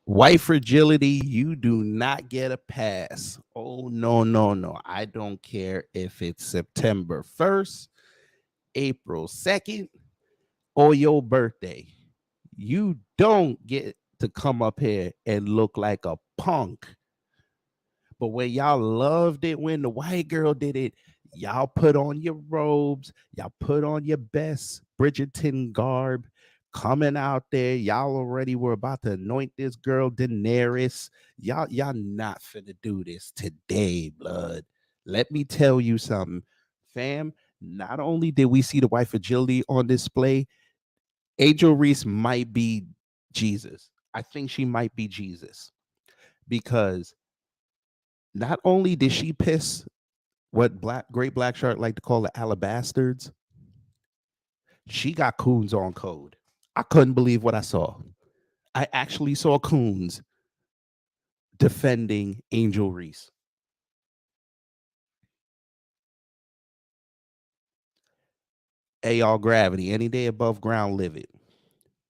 White fragility, you do not get a pass. Oh, no, no, no. I don't care if it's September 1st, April 2nd, or your birthday. You don't get to come up here and look like a punk. But when y'all loved it when the white girl did it, y'all put on your robes, y'all put on your best Bridgerton garb, coming out there. Y'all already were about to anoint this girl Daenerys. Y'all not finna do this today, blood. Let me tell you something, fam. Not only did we see the white fragility on display, Angel Reese might be Jesus. I think she might be Jesus because not only did she piss what Great Black Shark like to call the alabastards, she got coons on code. I couldn't believe what I saw. I actually saw coons defending Angel Reese. Hey, y'all, gravity, any day above ground, live it.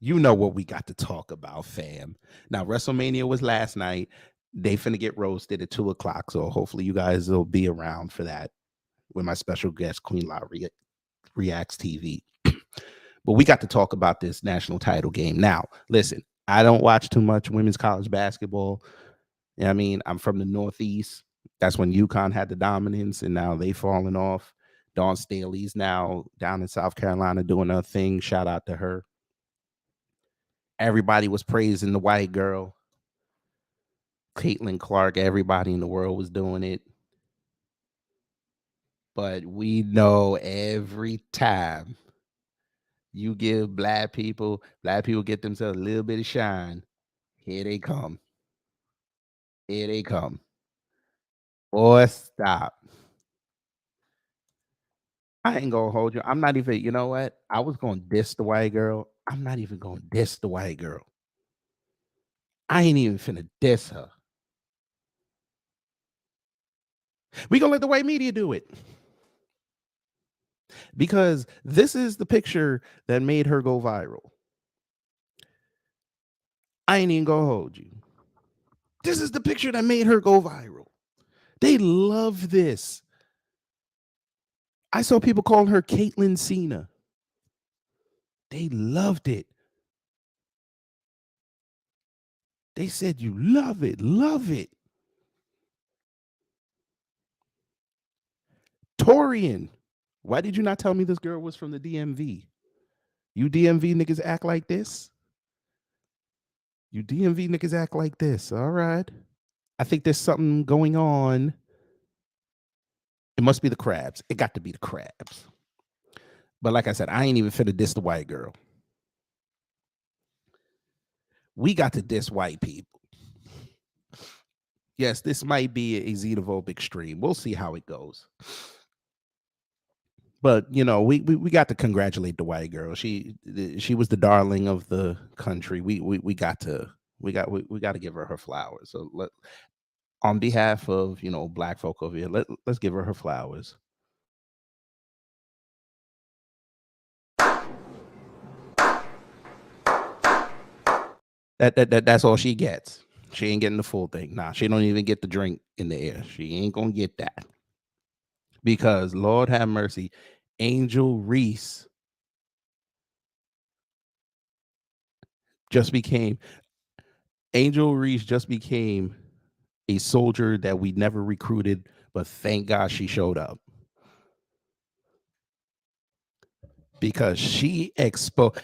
You know what we got to talk about, fam. Now, WrestleMania was last night. They finna get roasted at 2 o'clock. So hopefully you guys will be around for that with my special guest, Queen Law Reacts TV. But we got to talk about this national title game. Now, listen, I don't watch too much women's college basketball. You know what I mean, I'm from the Northeast. That's when UConn had the dominance, and now they falling off. Dawn Staley's now down in South Carolina doing her thing. Shout out to her. Everybody was praising the white girl. Caitlin Clark, everybody in the world was doing it. But we know every time you give black people get themselves a little bit of shine, here they come. Here they come. Boy, stop. I ain't gonna hold you. I'm not even, you know what? I was gonna diss the white girl. I'm not even gonna diss the white girl. I ain't even finna diss her. We gonna let the white media do it. Because this is the picture that made her go viral. I ain't even gonna hold you. This is the picture that made her go viral. They love this. I saw people calling her Caitlyn Cena. They loved it. They said, you love it, love it. Torian, why did you not tell me this girl was from the DMV? You DMV niggas act like this? You DMV niggas act like this. All right. I think there's something going on. It must be the crabs. It got to be the crabs. But like I said, I ain't even finna diss the white girl. We got to diss white people. Yes, this might be a xenophobic stream. We'll see how it goes. But you know, we got to congratulate the white girl. She was the darling of the country. We got to give her flowers. So on behalf of black folk over here, let's give her flowers. That's all she gets. She ain't getting the full thing. Nah, she don't even get the drink in the air. She ain't gonna get that. Because Lord have mercy, Angel Reese just became a soldier that we never recruited, but thank God she showed up. Because she exposed.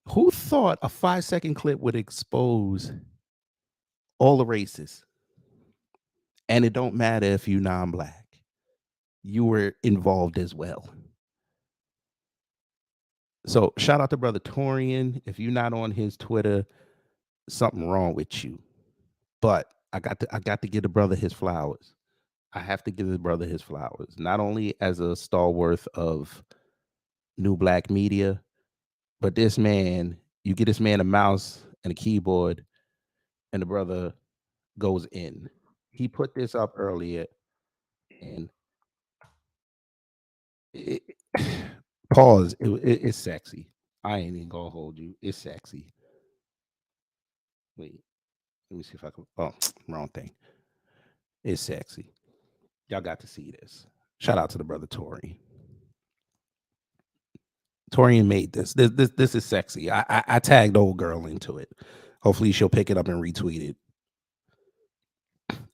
Who thought a 5-second clip would expose all the races? And it don't matter if you non-black. You were involved as well. So shout out to brother Torian. If you're not on his Twitter, something wrong with you. But I got to give the brother his flowers. I have to give the brother his flowers, not only as a stalwart of new black media, but this man, you get this man a mouse and a keyboard, and the brother goes in. He put this up earlier, and it, pause. It's sexy. I ain't even gonna hold you. It's sexy. Wait. Let me see if I can. Oh, wrong thing. It's sexy. Y'all got to see this. Shout out to the brother Tori. Torian made this. This is sexy. I tagged old girl into it. Hopefully she'll pick it up and retweet it.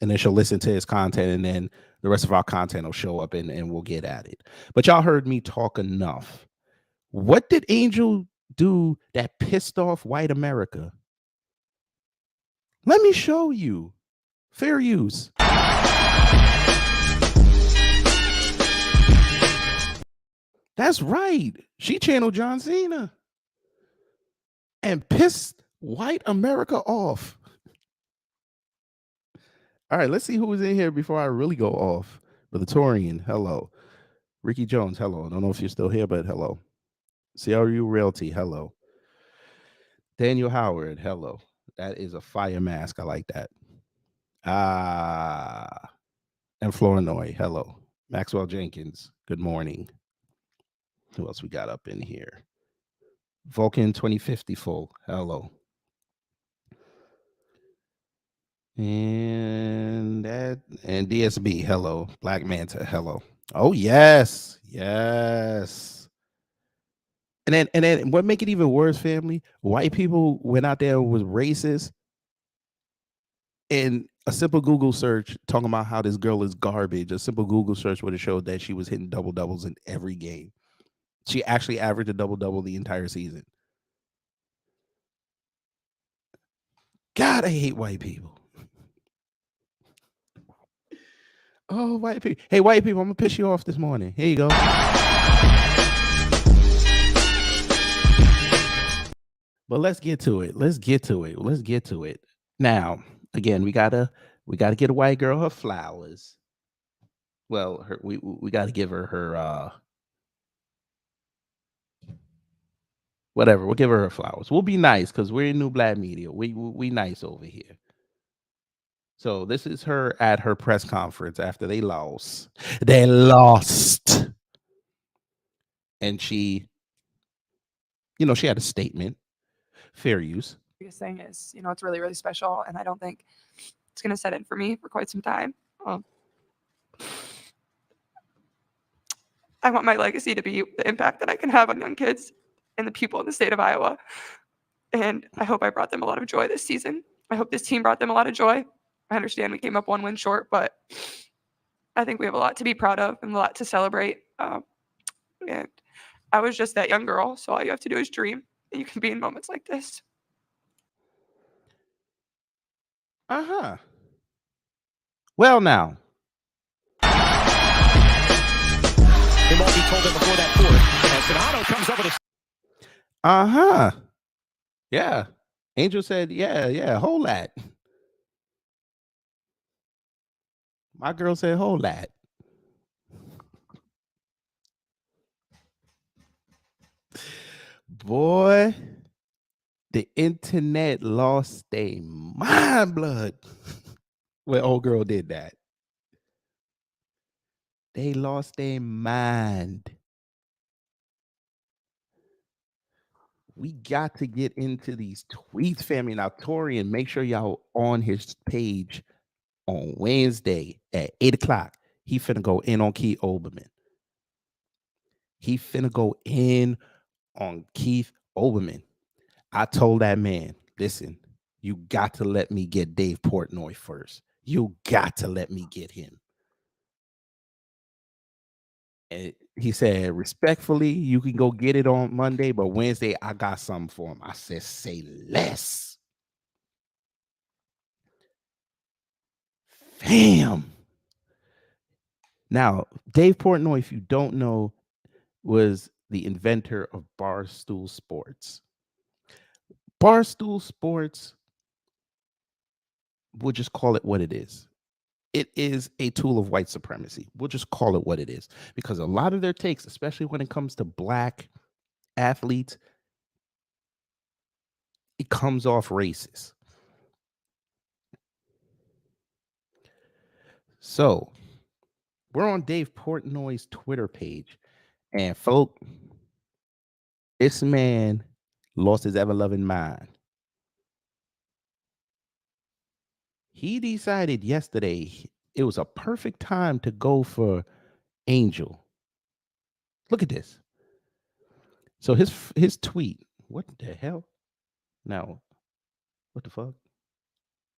And then she'll listen to his content, and then the rest of our content will show up and we'll get at it. But y'all heard me talk enough. What did Angel do that pissed off white America? Let me show you. Fair use. That's right. She channeled John Cena and pissed white America off. All right, let's see who was in here before I really go off. Brother Torian, hello. Ricky Jones, hello. I don't know if you're still here, but hello. CRU Realty, hello. Daniel Howard, hello. That is a fire mask. I like that. And Flournoy, hello. Maxwell Jenkins, good morning. Who else we got up in here? Vulcan 2050 full, hello. And DSB, hello. Black Manta, hello. Oh yes, yes. And then what make it even worse, family? White people went out there and was racist. And a simple Google search talking about how this girl is garbage. A simple Google search would have showed that she was hitting double doubles in every game. She actually averaged a double double the entire season. God, I hate white people. Oh, white people. Hey, white people, I'm gonna piss you off this morning. Here you go. But let's get to it. Let's get to it. Let's get to it. Now, again, we gotta get a white girl her flowers. Well, we gotta give her whatever. We'll give her flowers. We'll be nice because we're in New Black Media. We nice over here. So this is her at her press conference after they lost. They lost. And she, she had a statement. Fair use. Biggest thing is, it's really, really special. And I don't think it's going to set in for me for quite some time. I want my legacy to be the impact that I can have on young kids and the people in the state of Iowa. And I hope I brought them a lot of joy this season. I hope this team brought them a lot of joy. I understand we came up 1 win short, but I think we have a lot to be proud of and a lot to celebrate. And I was just that young girl, so all you have to do is dream, and you can be in moments like this. Well, now. It won't be told them before that fourth. As Donato comes up with a... Yeah. Angel said, yeah, hold that. My girl said, hold that. Boy, the internet lost their mind blood when old girl did that. They lost their mind. We got to get into these tweets, family. Now, Torian, make sure y'all on his page on Wednesday at 8 o'clock. He finna go in on Keith Olbermann. He finna go in on Keith Olbermann. I told that man, listen, you got to let me get Dave Portnoy first. You got to let me get him. And he said, respectfully, you can go get it on Monday, but Wednesday, I got something for him. I said, say less. Fam. Now, Dave Portnoy, if you don't know, was the inventor of Barstool Sports. Barstool Sports, we'll just call it what it is. It is a tool of white supremacy. We'll just call it what it is. Because a lot of their takes, especially when it comes to black athletes, it comes off racist. So, we're on Dave Portnoy's Twitter page. And folk, this man lost his ever-loving mind. He decided yesterday it was a perfect time to go for Angel. Look at this. So his tweet. What the hell? Now, what the fuck?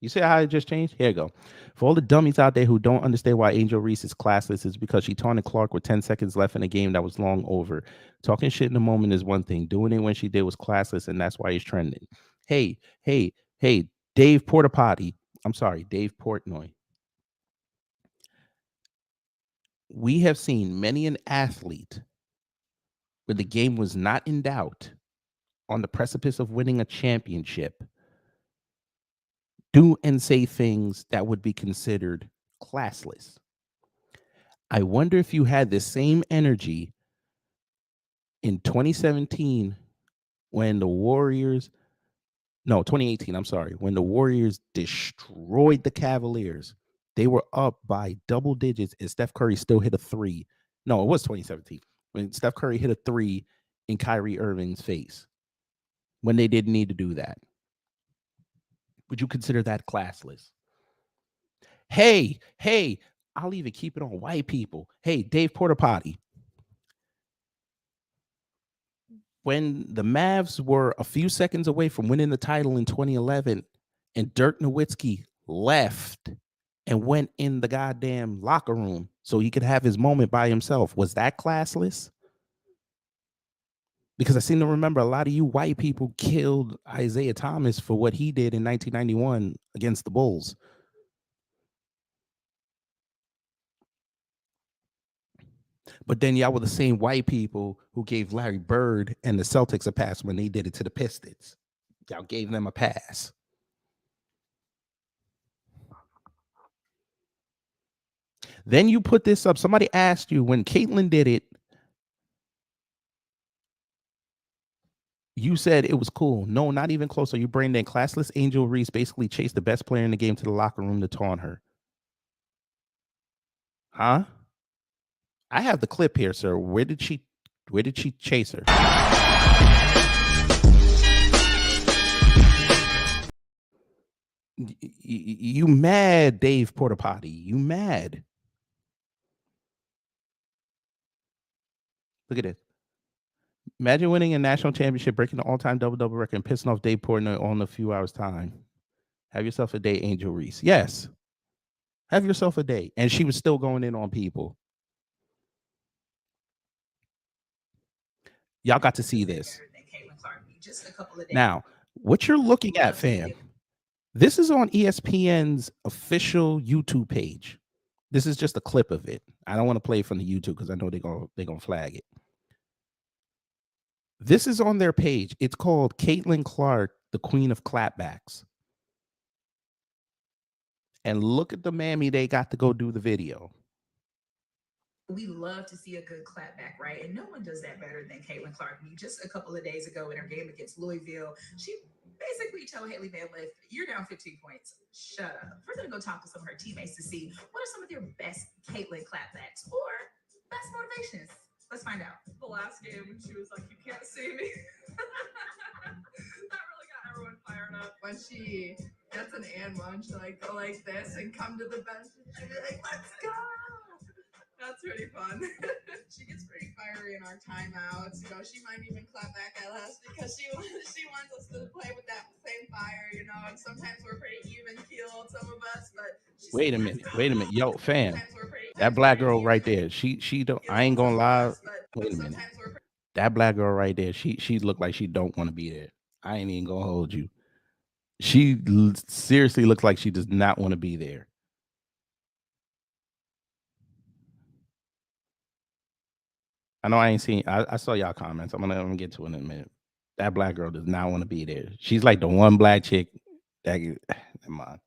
You see how it just changed? Here you go. For all the dummies out there who don't understand why Angel Reese is classless, is because she taunted Clark with 10 seconds left in a game that was long over. Talking shit in the moment is one thing. Doing it when she did was classless, and that's why he's trending. Hey, Dave Portapotty. I'm sorry, Dave Portnoy. We have seen many an athlete where the game was not in doubt, on the precipice of winning a championship, do and say things that would be considered classless. I wonder if you had the same energy in 2017 when the Warriors, no, 2018, I'm sorry, when the Warriors destroyed the Cavaliers. They were up by double digits and Steph Curry still hit a three. No, it was 2017 when Steph Curry hit a three in Kyrie Irving's face when they didn't need to do that. Would you consider that classless? Hey, I'll even keep it on white people. Hey, Dave Portapotty. When the Mavs were a few seconds away from winning the title in 2011 and Dirk Nowitzki left and went in the goddamn locker room so he could have his moment by himself, was that classless? Because I seem to remember a lot of you white people killed Isaiah Thomas for what he did in 1991 against the Bulls. But then y'all were the same white people who gave Larry Bird and the Celtics a pass when they did it to the Pistons. Y'all gave them a pass. Then you put this up. Somebody asked you when Caitlyn did it, you said it was cool. No, not even close. So you brain dead. Classless Angel Reese basically chased the best player in the game to the locker room to taunt her. Huh? I have the clip here, sir. Where did she chase her? You mad, Dave Portapotty? You mad? Look at it. Imagine winning a national championship, breaking the all-time double-double record, and pissing off Dave Portnoy all in a few hours' time. Have yourself a day, Angel Reese. Yes. Have yourself a day. And she was still going in on people. Y'all got to see this. Now, what you're looking at, fam, this is on ESPN's official YouTube page. This is just a clip of it. I don't want to play from the YouTube because I know they're gonna flag it. This is on their page. It's called Caitlin Clark, the Queen of Clapbacks. And look at the mammy they got to go do the video. We love to see a good clapback, right? And no one does that better than Caitlin Clark. Just a couple of days ago in her game against Louisville, she basically told Haley Bailiff, "You're down 15 points. Shut up." We're going to go talk to some of her teammates to see what are some of their best Caitlin clapbacks or best motivations. Let's find out. The last game when she was like, "You can't see me." That really got everyone fired up. When she gets an and one, she like go like this and come to the bench and she'll be like, "Let's go." That's pretty fun. She gets pretty fiery in our timeouts. You know, she might even clap back at us because she wants us to play with that same fire, you know, and sometimes we're pretty even keeled, some of us, but wait a minute. Yo, fam. That black girl right there. She don't, I ain't gonna lie. Wait a minute. That black girl right there, she looked like she don't want to be there. I ain't even gonna hold you. She seriously looks like she does not want to be there. I know I ain't seen. I saw y'all comments. I'm gonna get to it in a minute. That black girl does not want to be there. She's like the one black chick that. Never mind.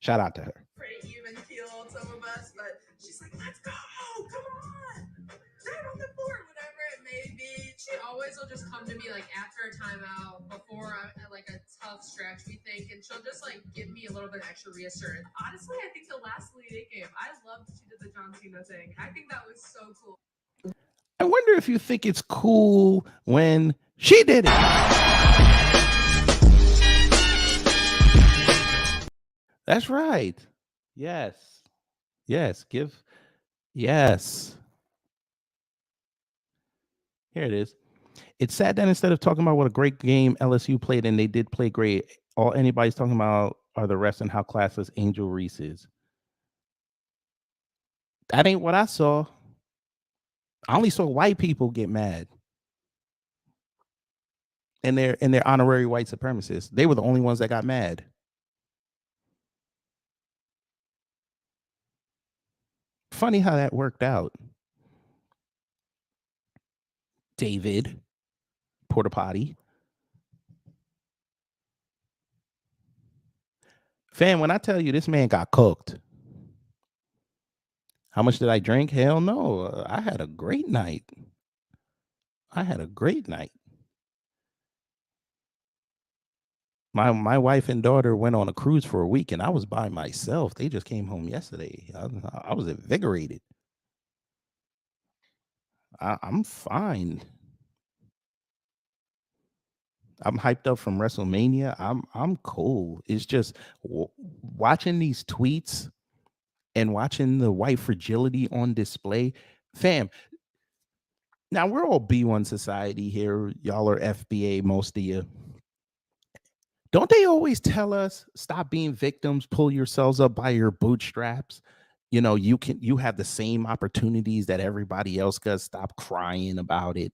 Shout out to her. Pretty even keeled, some of us, but she's like, "Let's go! Come on! Right on the board, whatever it may be." She always will just come to me like after a timeout, before like a tough stretch, we think, and she'll just like give me a little bit extra reassurance. Honestly, I think the last Elite Eight game, I loved she did the John Cena thing. I think that was so cool. I wonder if you think it's cool when she did it. That's right. Yes. Yes. Yes. Here it is. It's sad that instead of talking about what a great game LSU played, and they did play great, all anybody's talking about are the refs and how classless Angel Reese is. That ain't what I saw. I only saw white people get mad. And they're honorary white supremacists. They were the only ones that got mad. Funny how that worked out. David Porta Potty. Fam, when I tell you this man got cooked, how much did I drink? Hell no. I had a great night. My wife and daughter went on a cruise for a week, and I was by myself. They just came home yesterday. I was invigorated. I'm fine. I'm hyped up from WrestleMania. I'm cool. It's just watching these tweets and watching the white fragility on display. Fam, now we're all B1 society here. Y'all are FBA, most of you. Don't they always tell us stop being victims, pull yourselves up by your bootstraps? You know, you have the same opportunities that everybody else does. Stop crying about it.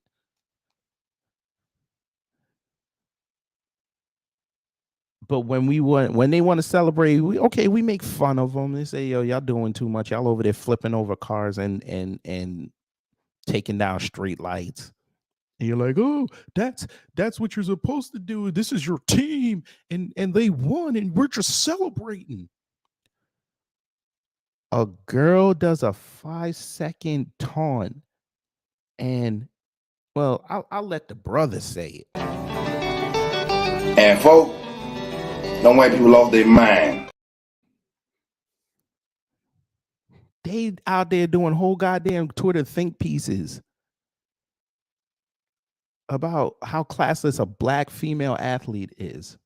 But when they want to celebrate, we make fun of them. They say, "Yo, y'all doing too much. Y'all over there flipping over cars and taking down street lights." And you're like, "Oh, that's what you're supposed to do. This is your team, and they won, and we're just celebrating." A girl does a 5-second taunt, and well, I'll let the brother say it. And folk, them white people lost their mind. They out there doing whole goddamn Twitter think pieces about how classless a black female athlete is.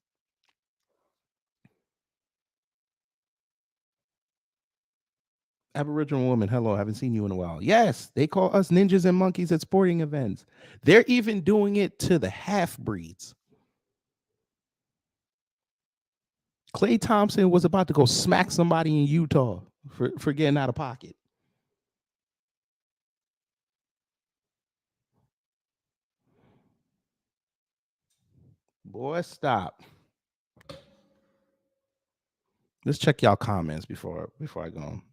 Aboriginal woman, hello, haven't seen you in a while. Yes, they call us ninjas and monkeys at sporting events. They're even doing it to the half-breeds. Klay Thompson was about to go smack somebody in Utah for getting out of pocket. Boy, stop. Let's check y'all comments before I go on.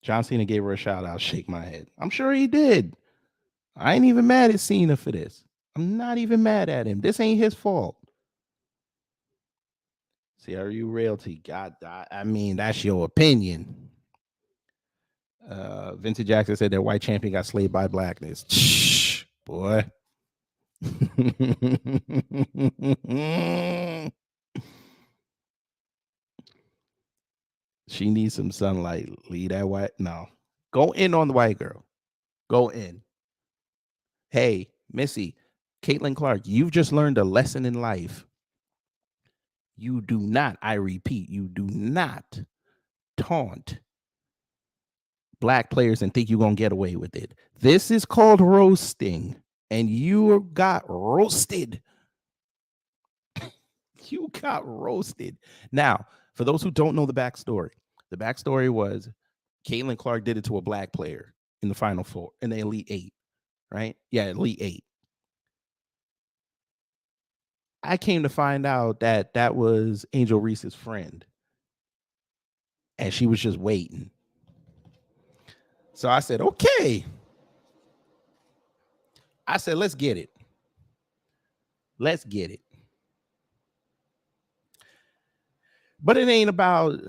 John Cena gave her a shout out. Shake my head. I'm sure he did. I ain't even mad at Cena for this. I'm not even mad at him. This ain't his fault. CRU Realty. God, I mean, that's your opinion. Vincent Jackson said that white champion got slayed by blackness. Shh, boy. She needs some sunlight. Leave that white. No. Go in on the white girl. Go in. Hey, Missy, Caitlin Clark, you've just learned a lesson in life. You do not, I repeat, you do not taunt black players and think you're going to get away with it. This is called roasting, and you got roasted. You got roasted. Now, for those who don't know the backstory was Caitlin Clark did it to a black player in the Final Four, in the Elite Eight, right? Yeah, Elite Eight. I came to find out that was Angel Reese's friend, and she was just waiting. So I said, okay. I said, let's get it. Let's get it. But it ain't about,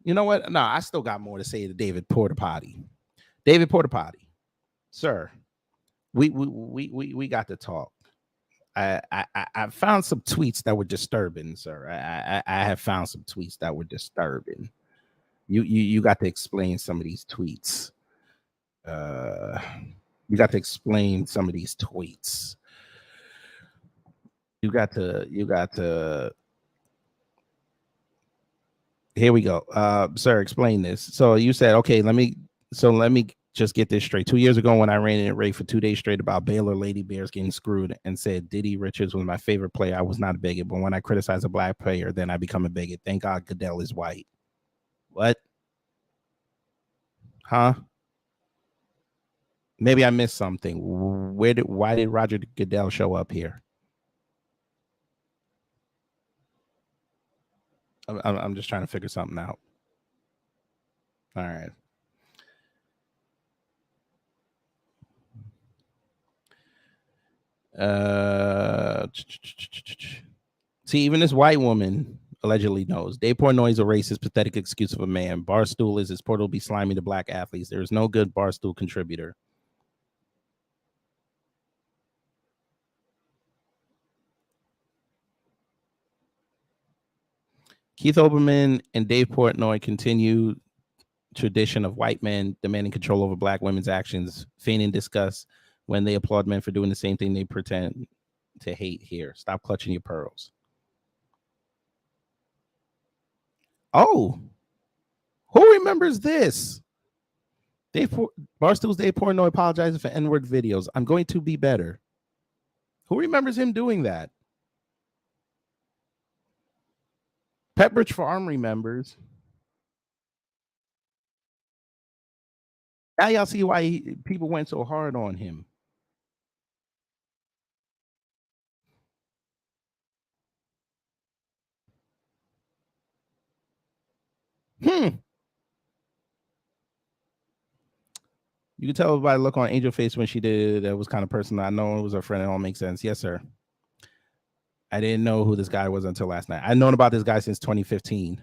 you know what? No, I still got more to say to David Porta Potty. David Porta Potty, sir, we got to talk. I found some tweets that were disturbing, sir. I have found some tweets that were disturbing. You got to explain some of these tweets. You got to explain some of these tweets. You got to Here we go. Sir, explain this. So you said, okay, let me just get this straight. 2 years ago, when I ran in a rave for 2 days straight about Baylor Lady Bears getting screwed and said Diddy Richards was my favorite player, I was not a bigot. But when I criticize a black player, then I become a bigot. Thank God Goodell is white. What? Huh? Maybe I missed something. Why did Roger Goodell show up here? I'm just trying to figure something out. All right. See, even this white woman allegedly knows. Dave Portnoy is a racist, pathetic excuse of a man. Barstool is his portal to be slimy to black athletes. There is no good Barstool contributor. Keith Olbermann and Dave Portnoy continue tradition of white men demanding control over black women's actions, feigning disgust when they applaud men for doing the same thing they pretend to hate here. Stop clutching your pearls. Oh, who remembers this? Barstool's Dave Portnoy apologizing for N-word videos. I'm going to be better. Who remembers him doing that? Pepperidge Farm remembers. Now y'all see why people went so hard on him. You can tell by the look on Angel face when she did that was kind of personal. I know it was her friend. It all makes sense. Yes, sir. I didn't know who this guy was until last night. I've known about this guy since 2015.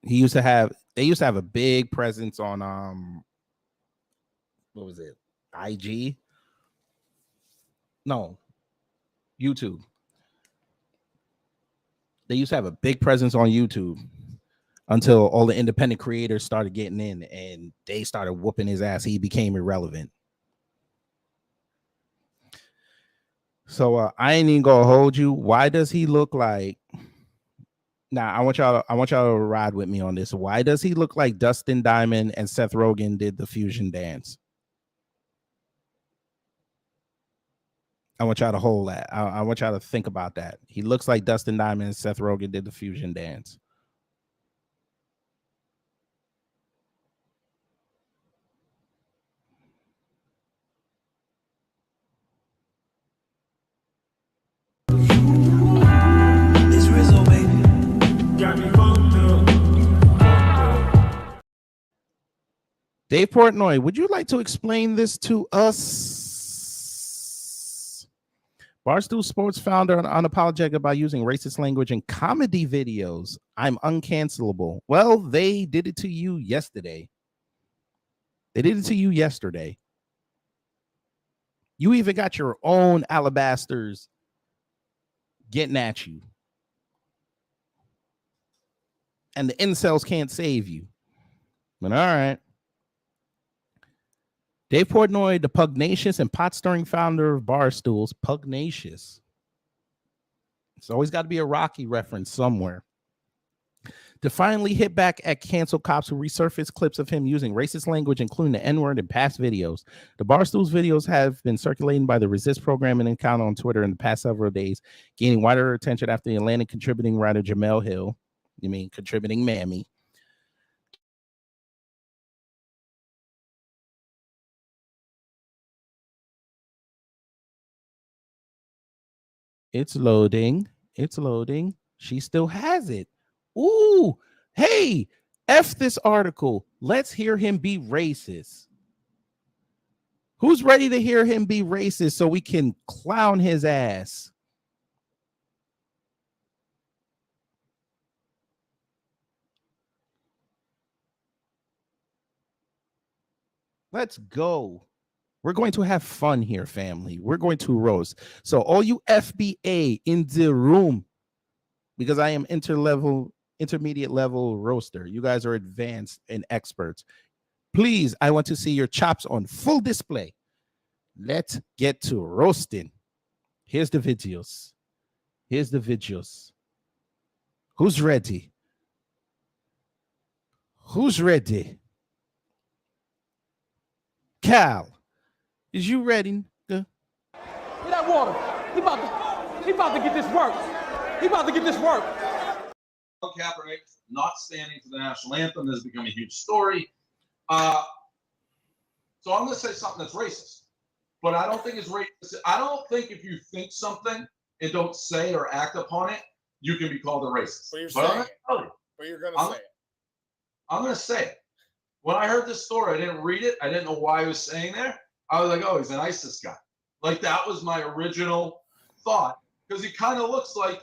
They used to have a big presence on what was it? IG? No, YouTube. They used to have a big presence on YouTube until all the independent creators started getting in and they started whooping his ass. He became irrelevant. So I ain't even gonna hold you. Why does he look like? Now I want y'all to ride with me on this. Why does he look like Dustin Diamond and Seth Rogen did the fusion dance? I want y'all to hold that. I want y'all to think about that. He looks like Dustin Diamond and Seth Rogen did the fusion dance. Dave Portnoy, would you like to explain this to us? Barstool Sports founder unapologetic about using racist language in comedy videos. I'm uncancelable. Well, they did it to you yesterday. You even got your own alabasters getting at you. And the incels can't save you. But all right. Dave Portnoy, the pugnacious and pot-stirring founder of Barstools, pugnacious. It's always got to be a Rocky reference somewhere. To finally hit back at cancel cops who resurface clips of him using racist language, including the N-word in past videos. The Barstools videos have been circulating by the Resist program and account on Twitter in the past several days, gaining wider attention after the Atlantic contributing writer Jamel Hill, contributing Mammy, It's loading. She still has it. Ooh, hey, F this article. Let's hear him be racist. Who's ready to hear him be racist so we can clown his ass? Let's go. We're going to have fun here, family. We're going to roast. So all you FBA in the room, because I am intermediate level roaster. You guys are advanced and experts. Please, I want to see your chops on full display. Let's get to roasting. Here's the videos. Who's ready? Who's ready? Cal, is you ready? Get that water. He about to get this work. He about to get this work. Kaepernick not standing for the national anthem has become a huge story. So I'm going to say something that's racist, but I don't think it's racist. I don't think if you think something and don't say or act upon it, you can be called a racist. But you're saying it. But you're going to say it. I'm going to say it. When I heard this story, I didn't read it. I didn't know why he was saying there. I was like, oh, he's an ISIS guy. Like, that was my original thought, because he kind of looks like.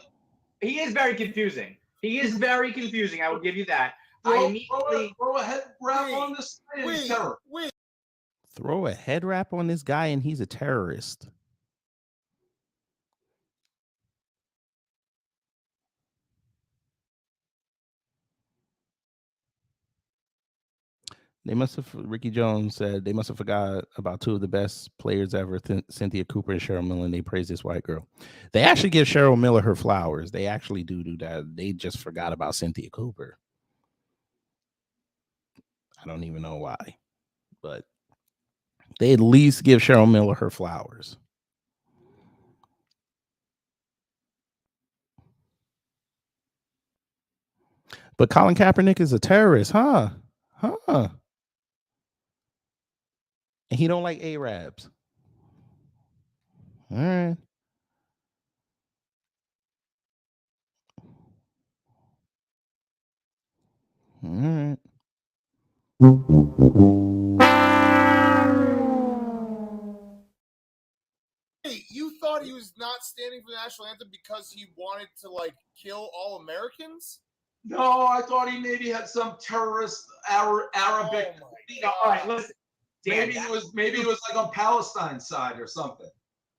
He is very confusing. He is very confusing. I will give you that. Throw a head wrap on this guy and he's terror. Throw a head wrap on this guy and he's a terrorist. They must have, Ricky Jones said, they must have forgot about two of the best players ever, Cynthia Cooper and Cheryl Miller, and they praise this white girl. They actually give Cheryl Miller her flowers. They actually do that. They just forgot about Cynthia Cooper. I don't even know why, but they at least give Cheryl Miller her flowers. But Colin Kaepernick is a terrorist, huh? And he don't like Arabs. All right. All right. Hey, you thought he was not standing for the national anthem because he wanted to, like, kill all Americans? No, I thought he maybe had some terrorist Arabic. All right, listen. Maybe it was like on Palestine's side or something.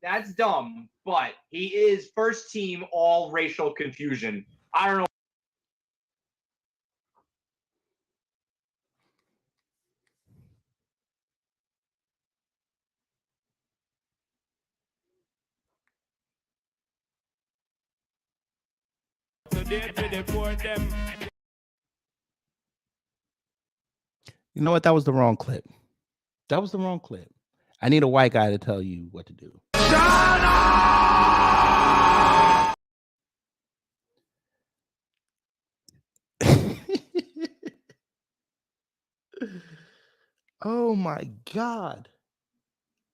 That's dumb, but he is first team all racial confusion. I don't know. You know what? That was the wrong clip. That was the wrong clip. I need a white guy to tell you what to do. Shut up! Oh my God.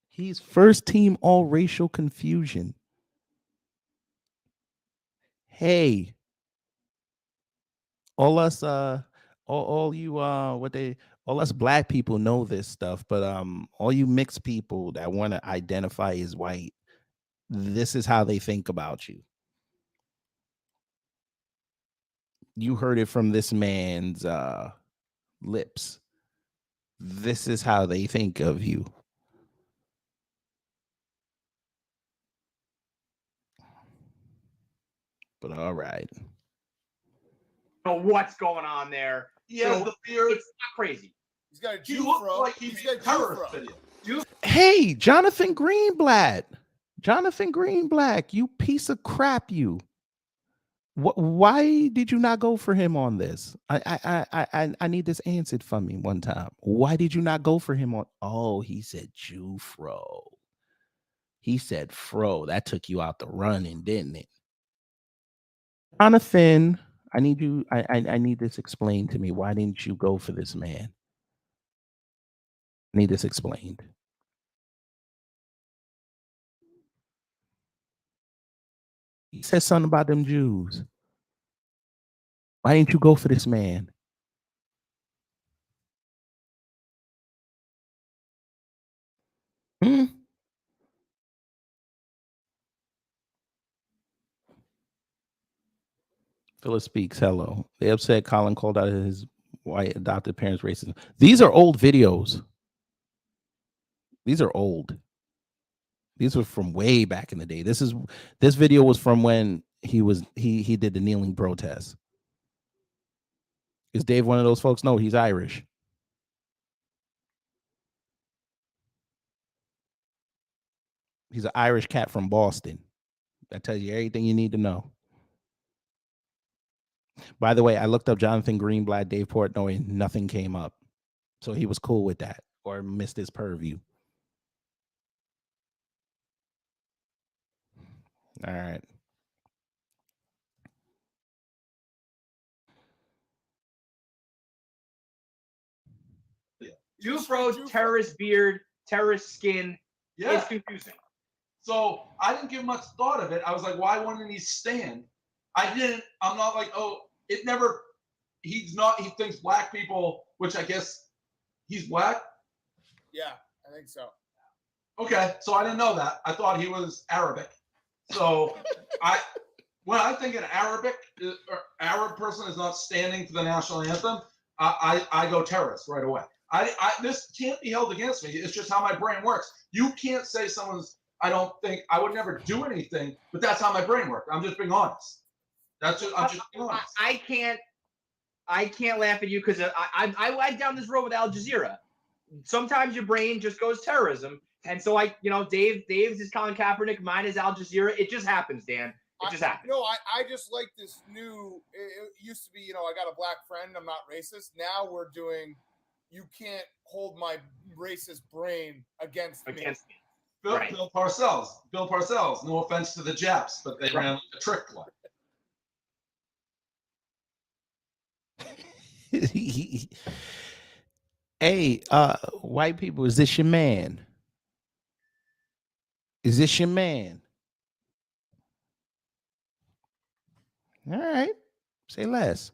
He's first team all racial confusion. Hey, all us all you all us black people know this stuff, but all you mixed people that want to identify as white, this is how they think about you. You heard it from this man's lips. This is how they think of you. But all right. I don't know what's going on there. Yeah, So the beard. It's not crazy. He's got a He looked Jufro. like he's got a terrorist video. Hey, Jonathan Greenblatt. Jonathan Greenblatt, you piece of crap, you. Why did you not go for him on this? I need this answered for me one time. Why did you not go for him on? Oh, he said Jufro. He said fro. That took you out the running, didn't it? Jonathan, I need you. I need this explained to me. Why didn't you go for this man? I need this explained. He said something about them Jews. Why didn't you go for this man? Phyllis speaks. Hello. They upset Colin called out his white adopted parents' racism. These are old videos. These are old. These were from way back in the day. This video was from when he did the kneeling protest. Is Dave one of those folks? No, he's Irish. He's an Irish cat from Boston. That tells you everything you need to know. By the way, I looked up Jonathan Greenblatt, Dave Portnoy, nothing came up. So he was cool with that or missed his purview. All right. Jufro, terrorist beard, terrorist skin. Yeah. It's confusing. So I didn't give much thought of it. I was like, why wouldn't he stand? I'm not like, oh, it never, he thinks black people, which I guess he's black. Yeah, I think so. Okay, so I didn't know that. I thought he was Arabic. So when I think an Arab person is not standing for the national anthem, I go terrorist right away. This can't be held against me. It's just how my brain works. You can't say someone's. I would never do anything, but that's how my brain works. I'm just being honest. I'm just being honest. I can't laugh at you because I went down this road with Al Jazeera. Sometimes your brain just goes terrorism, and so Dave's is Colin Kaepernick, mine is Al Jazeera. It just happens, Dan. It just happens. No, I just like this new. It used to be, I got a black friend. I'm not racist. Now we're doing. You can't hold my racist brain against me. Bill Parcells. No offense to the Japs, but they ran a trick play. Hey, white people, is this your man? Is this your man? All right. Say less.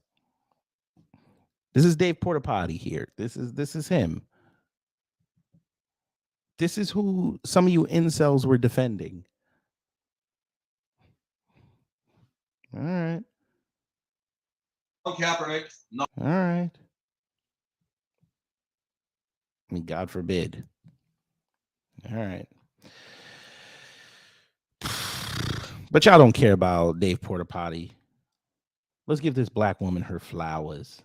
This is Dave Portapotty here. This is him. This is who some of you incels were defending. All right. Kaepernick. No. All right. I mean, God forbid. All right. But y'all don't care about Dave Portapotty. Let's give this black woman her flowers.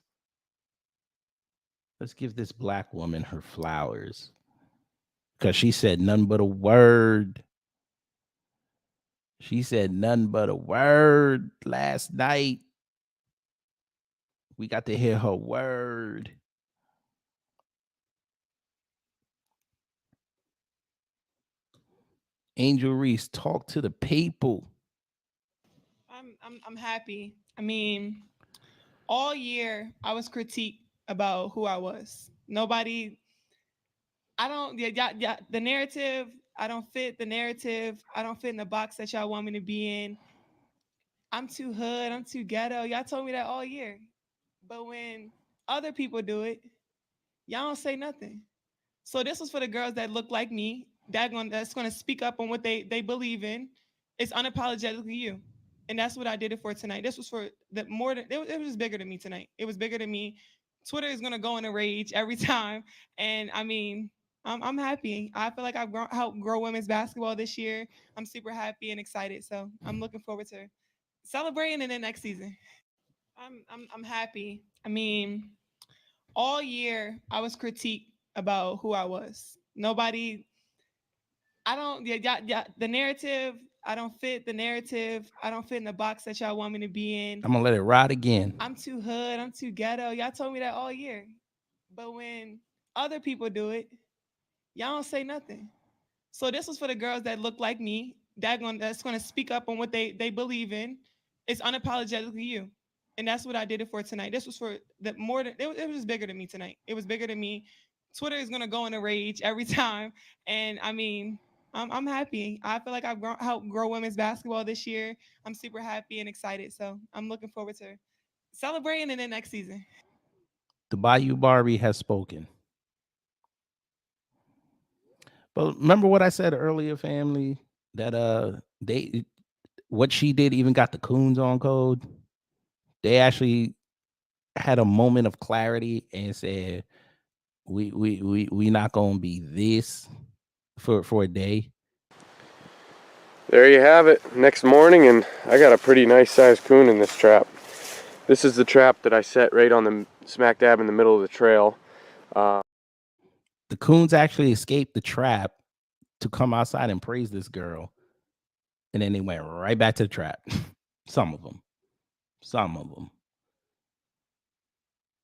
Let's give this black woman her flowers. Because she said none but a word. She said none but a word last night. We got to hear her word. Angel Reese, talk to the people. I'm happy. I mean, all year I was critiqued about who I was. Nobody. The narrative. I don't fit the narrative. I don't fit in the box that y'all want me to be in. I'm too hood. I'm too ghetto. Y'all told me that all year. But when other people do it, y'all don't say nothing. So this was for the girls that look like me, that's gonna speak up on what they believe in. It's unapologetically you. And that's what I did it for tonight. This was for the more than it was bigger than me tonight. It was bigger than me. Twitter is gonna go in a rage every time. And I mean, I'm happy. I feel like I've helped grow women's basketball this year. I'm super happy and excited. So I'm looking forward to celebrating in the next season. I'm happy. I mean, all year I was critiqued about who I was. Nobody. The narrative. I don't fit the narrative. I don't fit in the box that y'all want me to be in. I'm gonna let it ride again. I'm too hood. I'm too ghetto. Y'all told me that all year. But when other people do it, y'all don't say nothing. So this was for the girls that look like me, that's gonna speak up on what they believe in. It's unapologetically you. And that's what I did it for tonight. This was for the more than it was bigger than me tonight. It was bigger than me. Twitter is gonna go in a rage every time. And I mean, I'm happy. I feel like I've helped grow women's basketball this year. I'm super happy and excited. So I'm looking forward to celebrating in the next season. The Bayou Barbie has spoken. But remember what I said earlier, family, that what she did even got the coons on code. They actually had a moment of clarity and said, we not gonna be this for a day. There you have it. Next morning, and I got a pretty nice sized coon in this trap. This is the trap that I set right on the smack dab in the middle of the trail. The coons actually escaped the trap to come outside and praise this girl, and then they went right back to the trap. Some of them.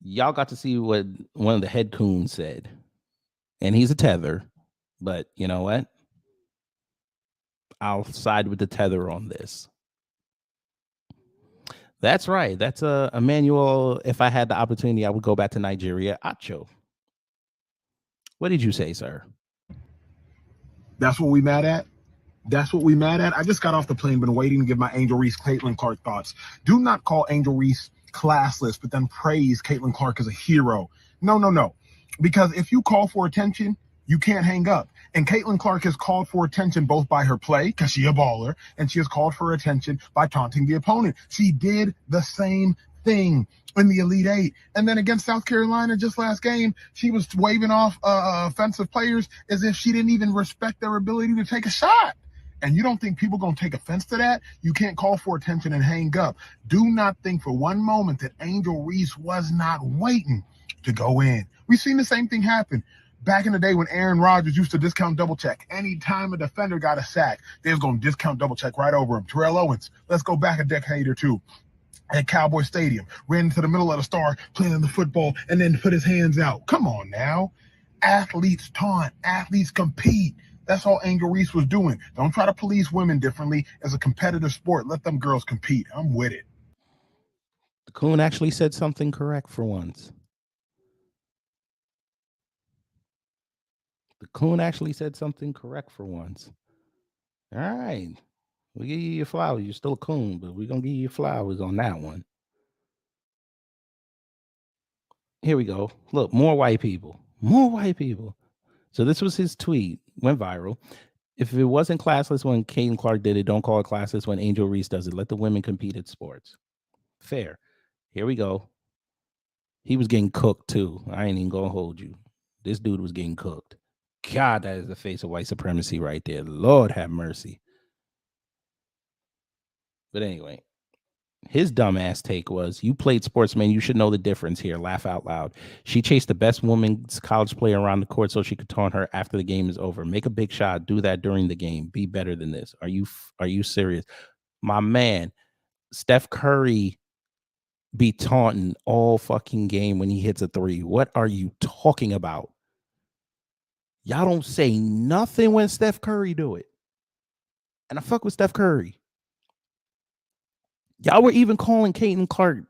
Y'all got to see what one of the head coons said. And he's a tether, but you know what? I'll side with the tether on this. That's right. That's a Emmanuel. If I had the opportunity, I would go back to Nigeria. Acho. What did you say, sir? That's what we mad at? That's what we mad at? I just got off the plane, been waiting to give my Angel Reese, Caitlin Clark thoughts. Do not call Angel Reese classless, but then praise Caitlin Clark as a hero. No. Because if you call for attention, you can't hang up. And Caitlin Clark has called for attention both by her play, because she's a baller, and she has called for attention by taunting the opponent. She did the same thing in the Elite Eight. And then against South Carolina just last game, she was waving off offensive players as if she didn't even respect their ability to take a shot. And you don't think people going to take offense to that? You can't call for attention and hang up. Do not think for one moment that Angel Reese was not waiting to go in. We've seen the same thing happen. Back in the day when Aaron Rodgers used to discount double check, anytime a defender got a sack, they was going to discount double check right over him. Terrell Owens, let's go back a decade or two. At Cowboy Stadium, ran into the middle of the star playing the football and then put his hands out. Come on now. Athletes taunt, athletes compete. That's all Angel Reese was doing. Don't try to police women differently as a competitive sport. Let them girls compete. I'm with it. The coon actually said something correct for once. The coon actually said something correct for once. All right. We'll give you your flowers. You're still a coon, but we're going to give you your flowers on that one. Here we go. Look, more white people. More white people. So this was his tweet. Went viral. If it wasn't classless when Caitlin Clark did it, don't call it classless when Angel Reese does it. Let the women compete at sports. Fair. Here we go. He was getting cooked too. I ain't even going to hold you. This dude was getting cooked. God, that is the face of white supremacy right there. Lord have mercy. But anyway, his dumbass take was, you played sports, man. You should know the difference here. Laugh out loud. She chased the best women's college player around the court so she could taunt her after the game is over. Make a big shot. Do that during the game. Be better than this. Are you serious? My man, Steph Curry be taunting all fucking game when he hits a three. What are you talking about? Y'all don't say nothing when Steph Curry do it. And I fuck with Steph Curry. Y'all were even calling Caitlin Clark,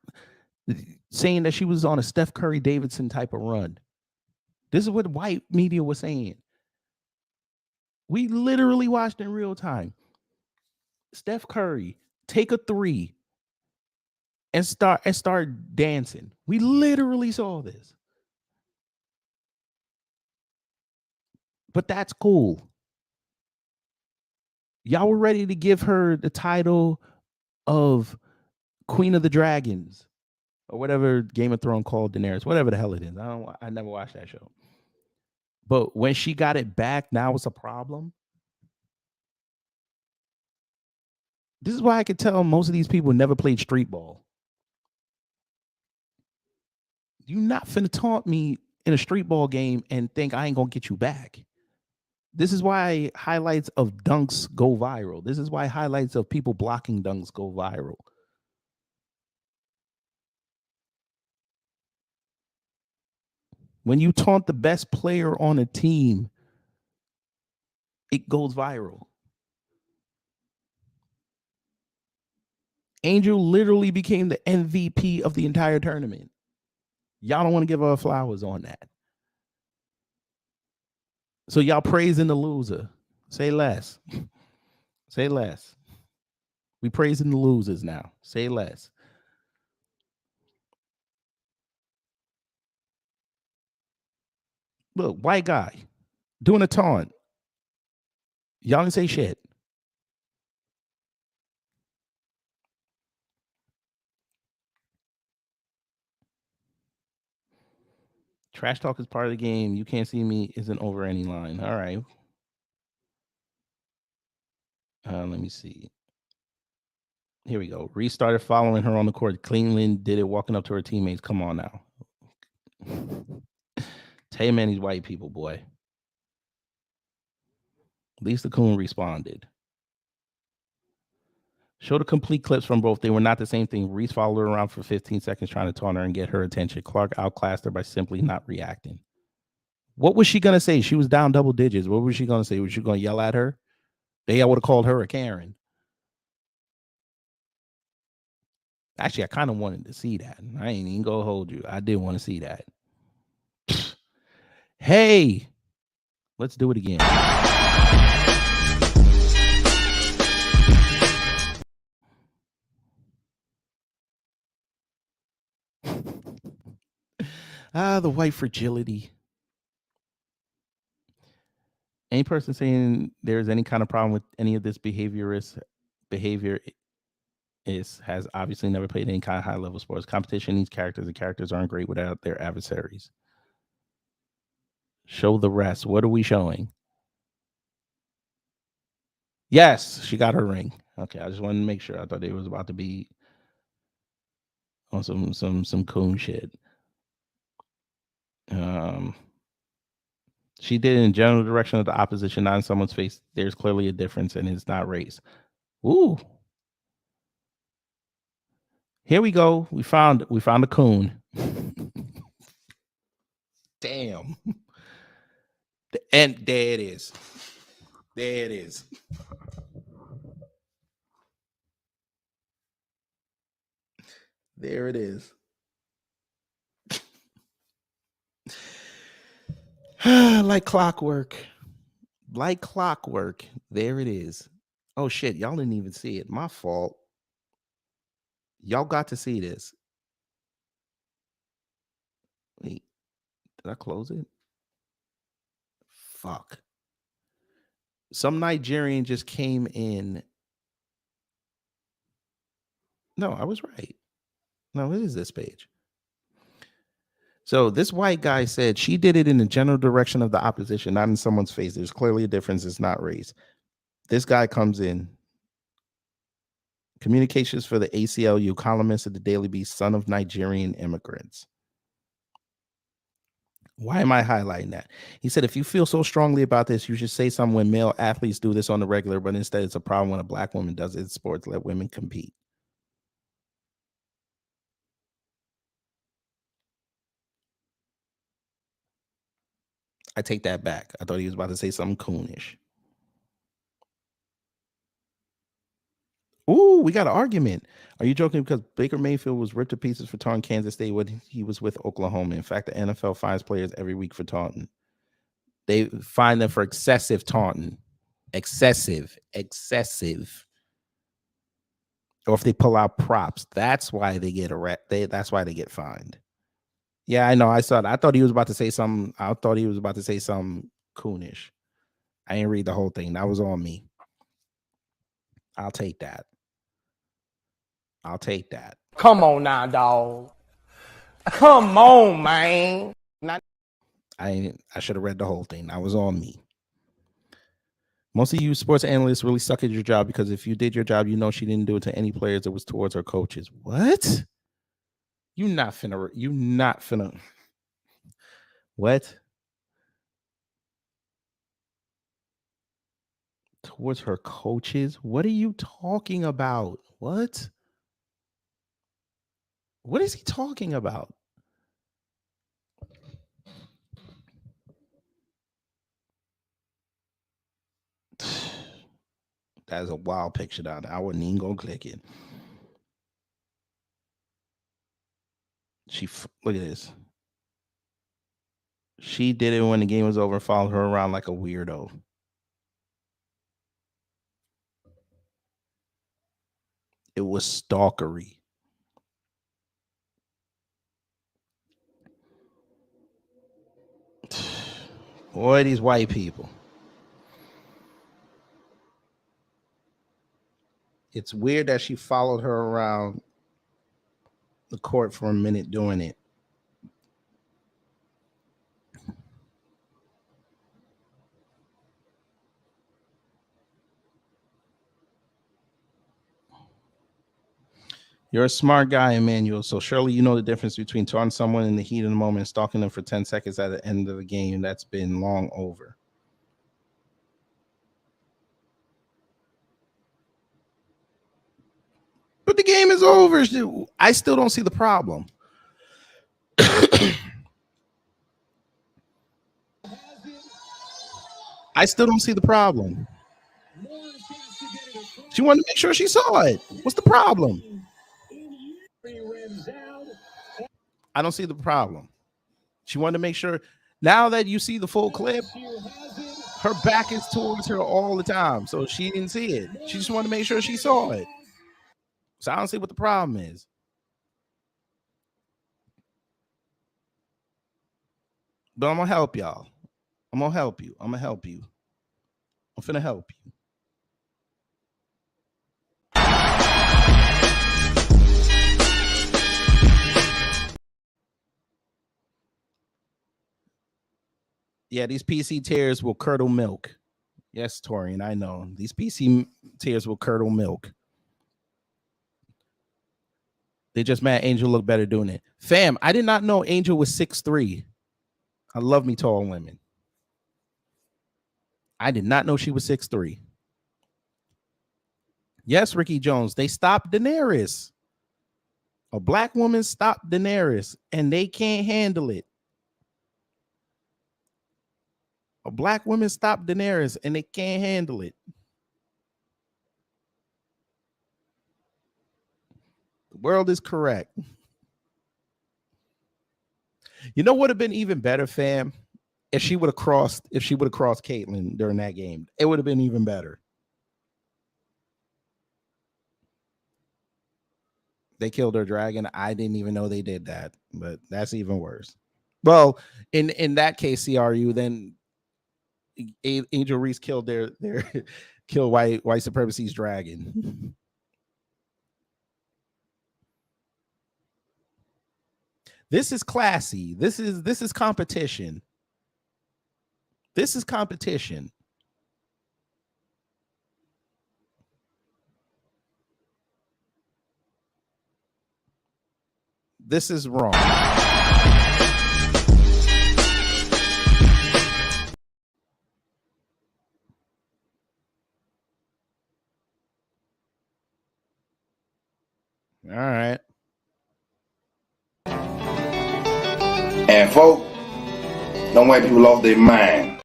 saying that she was on a Steph Curry Davidson type of run. This is what white media was saying. We literally watched in real time. Steph Curry take a three and start dancing. We literally saw this. But that's cool. Y'all were ready to give her the title of Queen of the Dragons or whatever Game of Thrones called Daenerys, whatever the hell it is. I never watched that show. But when she got it back, now it's a problem. This is why I could tell most of these people never played street ball. You're not finna taunt me in a street ball game and think I ain't gonna get you back. This is why highlights of dunks go viral. This is why highlights of people blocking dunks go viral. When you taunt the best player on a team, it goes viral. Angel literally became the MVP of the entire tournament. Y'all don't want to give her flowers on that. So y'all praising the loser. Say less. Say less. We praising the losers now. Say less. Look, white guy doing a taunt. Y'all didn't say shit. Trash talk is part of the game. You can't see me isn't over any line. All right. Let me see. Here we go. Restarted following her on the court. Cleveland did it walking up to her teammates. Come on now. Tell you, man, these white people, boy. Lisa Coon responded. Show the complete clips from both. They were not the same thing. Reese followed her around for 15 seconds trying to taunt her and get her attention. Clark outclassed her by simply not reacting. What was she going to say? She was down double digits. What was she going to say? Was she going to yell at her? They would have called her a Karen. Actually, I kind of wanted to see that. I ain't even going to hold you. I did want to see that. Hey, let's do it again. The white fragility. Any person saying there's any kind of problem with any of this behavior has obviously never played any kind of high level sports. Competition needs characters, and characters aren't great without their adversaries. Show the rest. What are we showing? Yes, she got her ring. Okay, I just wanted to make sure. I thought it was about to be on some coon shit. She did it in general direction of the opposition, not in someone's face. There's clearly a difference, and it's not race. Ooh. Here we go. We found a coon. Damn. And there it is. There it is. There it is. Like clockwork. Like clockwork. There it is. Oh shit, y'all didn't even see it. My fault. Y'all got to see this. Wait, did I close it? Fuck. Some Nigerian just came in. No, I was right. No, what is this page? So this white guy said she did it in the general direction of the opposition, not in someone's face. There's clearly a difference. It's not race. This guy comes in. Communications for the ACLU, columnist at the Daily Beast, son of Nigerian immigrants. Why am I highlighting that? He said, if you feel so strongly about this, you should say something when male athletes do this on the regular, but instead it's a problem when a black woman does it in sports. Let women compete. I take that back. I thought he was about to say something coonish. Ooh, we got an argument. Are you joking? Because Baker Mayfield was ripped to pieces for taunting Kansas State when he was with Oklahoma. In fact, the NFL fines players every week for taunting. They fine them for excessive taunting. Excessive. Or if they pull out props, that's why they get that's why they get fined. Yeah, I know. I saw it. I thought he was about to say something. I thought he was about to say something coonish. I didn't read the whole thing. That was on me. I'll take that. Come on now, dog. Come on, man. I should have read the whole thing. That was on me. Most of you sports analysts really suck at your job because if you did your job, you know she didn't do it to any players. It was towards her coaches. What? You not finna. What? Towards her coaches? What are you talking about? What? What is he talking about? That is a wild picture down there. I wouldn't even go click it. Look at this. She did it when the game was over and followed her around like a weirdo. It was stalkery. Boy, these white people. It's weird that she followed her around the court for a minute doing it. You're a smart guy, Emmanuel, so surely you know the difference between taunting someone in the heat of the moment and stalking them for 10 seconds at the end of the game. That's been long over. game is over. I still don't see the problem. I still don't see the problem. She wanted to make sure she saw it. What's the problem? I don't see the problem. She wanted to make sure. Now that you see the full clip, her back is towards her all the time, so she didn't see it. She just wanted to make sure she saw it. So I don't see what the problem is. But I'm gonna help y'all. I'm gonna help you. I'm finna help you. Yeah, these PC tears will curdle milk. Yes, Torian, I know. These PC tears will curdle milk. They just mad Angel look better doing it. Fam, I did not know Angel was 6'3". I love me tall women. I did not know she was 6'3". Yes, Ricky Jones, they stopped Daenerys. A black woman stopped Daenerys, and they can't handle it. A black woman stopped Daenerys, and they can't handle it. The world is correct. You know what would have been even better, fam? If she would have crossed Caitlyn during that game. It would have been even better. They killed her dragon. I didn't even know they did that, but that's even worse. Well, in that case, CRU, then Angel Reese killed their kill white supremacy's dragon. This is classy. This is competition. This is competition. This is wrong. All right. And folks, don't white people off their mind.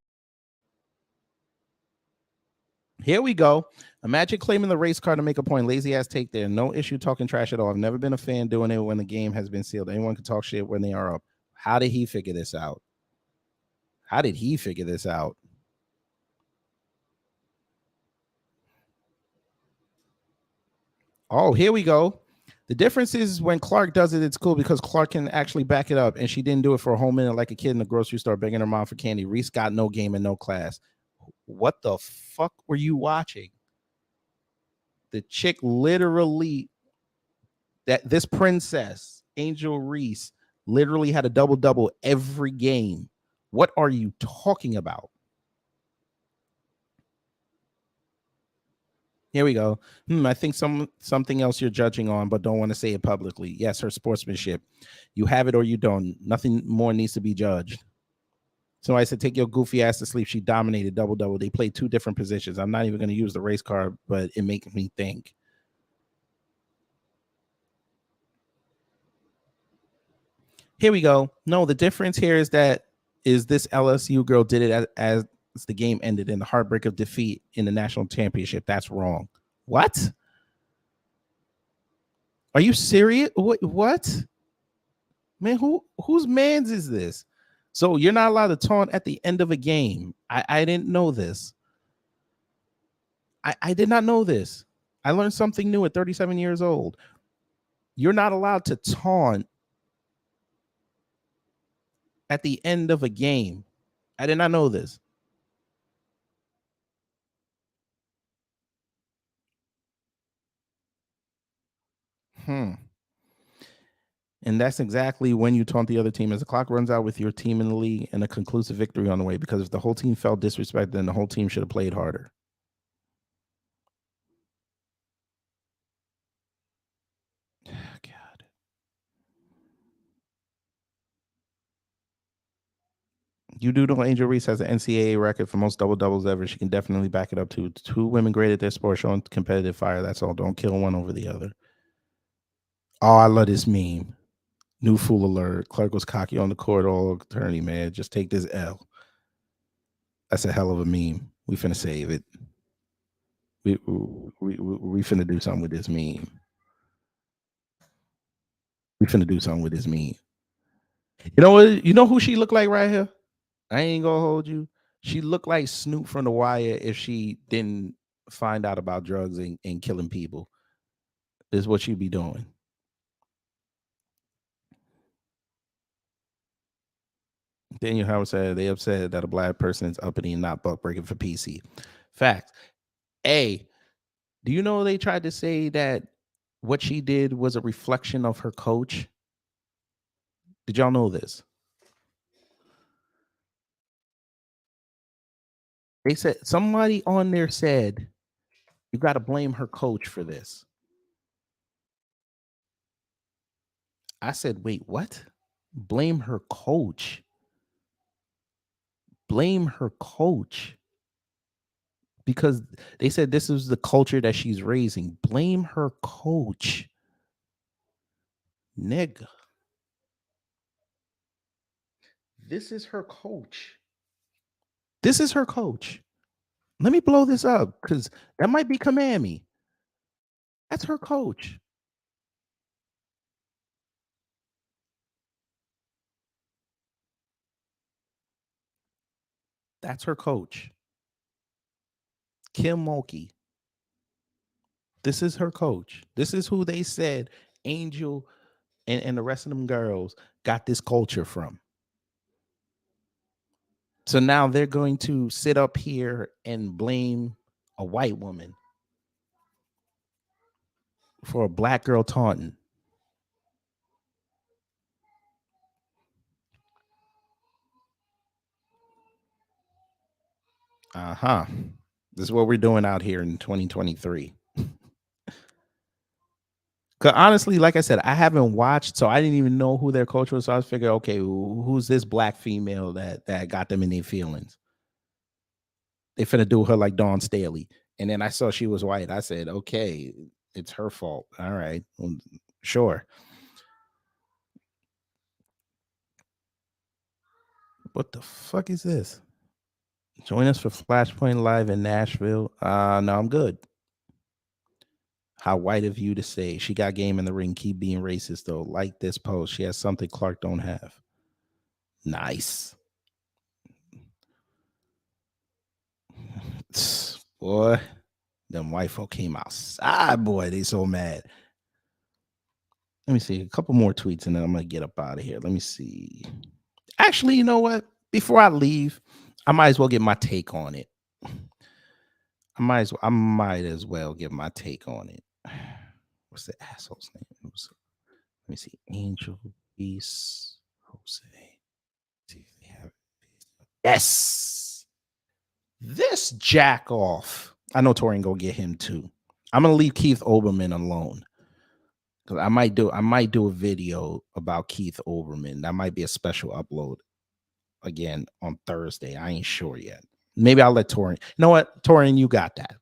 Here we go. Imagine claiming the race car to make a point. Lazy ass take there. No issue talking trash at all. I've never been a fan doing it when the game has been sealed. Anyone can talk shit when they are up. How did he figure this out? How did he figure this out? Oh, here we go. The difference is when Clark does it, it's cool because Clark can actually back it up, and she didn't do it for a whole minute like a kid in the grocery store begging her mom for candy. Reese got no game and no class. What the fuck were you watching? The chick literally, this princess, Angel Reese, literally had a double-double every game. What are you talking about? Here we go. I think something else you're judging on, but don't want to say it publicly. Yes, her sportsmanship. You have it or you don't. Nothing more needs to be judged. So I said, take your goofy ass to sleep. She dominated double-double. They played two different positions. I'm not even going to use the race card, but it makes me think. Here we go. No, the difference here is that this LSU girl did it as the game ended in the heartbreak of defeat in the national championship. That's wrong. What? Are you serious? What? Man, whose man's is this? So you're not allowed to taunt at the end of a game. I didn't know this. I did not know this. I learned something new at 37 years old. You're not allowed to taunt at the end of a game. I did not know this. And that's exactly when you taunt the other team as the clock runs out with your team in the league and a conclusive victory on the way, because if the whole team felt disrespected, then the whole team should have played harder. God. You do know Angel Reese has an NCAA record for most double-doubles ever. She can definitely back it up too. Two women great at their sport, showing competitive fire. That's all. Don't kill one over the other. Oh, I love this meme. New fool alert. Clark was cocky on the court. All attorney, man. Just take this L. That's a hell of a meme. We finna save it. We finna do something with this meme. We finna do something with this meme. You know what? You know who she looked like right here? I ain't gonna hold you. She looked like Snoop from The Wire if she didn't find out about drugs and killing people. This is what she'd be doing. Daniel Howard said they upset that a black person is uppity and not buck breaking for PC. Fact. A, do you know they tried to say that what she did was a reflection of her coach? Did y'all know this? They said somebody on there said you got to blame her coach for this. I said, wait, what? Blame her coach. Blame her coach. Because they said this is the culture that she's raising. Blame her coach. Nigga. This is her coach. This is her coach. Let me blow this up because that might be command me. That's her coach. That's her coach. Kim Mulkey. This is her coach. This is who they said Angel and the rest of them girls got this culture from. So now they're going to sit up here and blame a white woman for a black girl taunting. Uh-huh. This is what we're doing out here in 2023. Because honestly, like I said, I haven't watched, so I didn't even know who their coach was. So I was figuring, okay, who's this black female that got them in their feelings? They finna do her like Dawn Staley. And then I saw she was white. I said, okay, it's her fault. All right, well, sure. What the fuck is this? Join us for Flashpoint Live in Nashville. No, I'm good. How white of you to say she got game in the ring. Keep being racist though. Like this post. She has something Clark don't have. Nice. Boy, them white folk came outside. Boy, they so mad. Let me see a couple more tweets and then I'm gonna get up out of here. Let me see. Actually, you know what? Before I leave, I might as well get my take on it. I might as well give my take on it. What's the asshole's name? Let me see. Angel Reese Jose. See if they have it. Yes. This jack off. I know Torian go get him too. I'm gonna leave Keith Olbermann alone. Because I might do a video about Keith Olbermann. That might be a special upload again on Thursday. I ain't sure yet. Maybe I'll let Torian. You know what, Torian, you got that.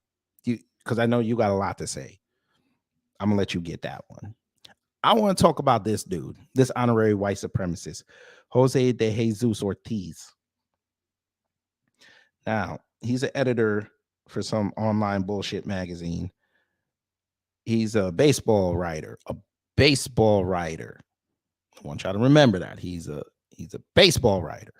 Because I know you got a lot to say. I'm gonna let you get that one. I want to talk about this dude, this honorary white supremacist, Jose de Jesus Ortiz. Now, he's an editor for some online bullshit magazine. He's a baseball writer, I want y'all to remember that. He's a baseball writer.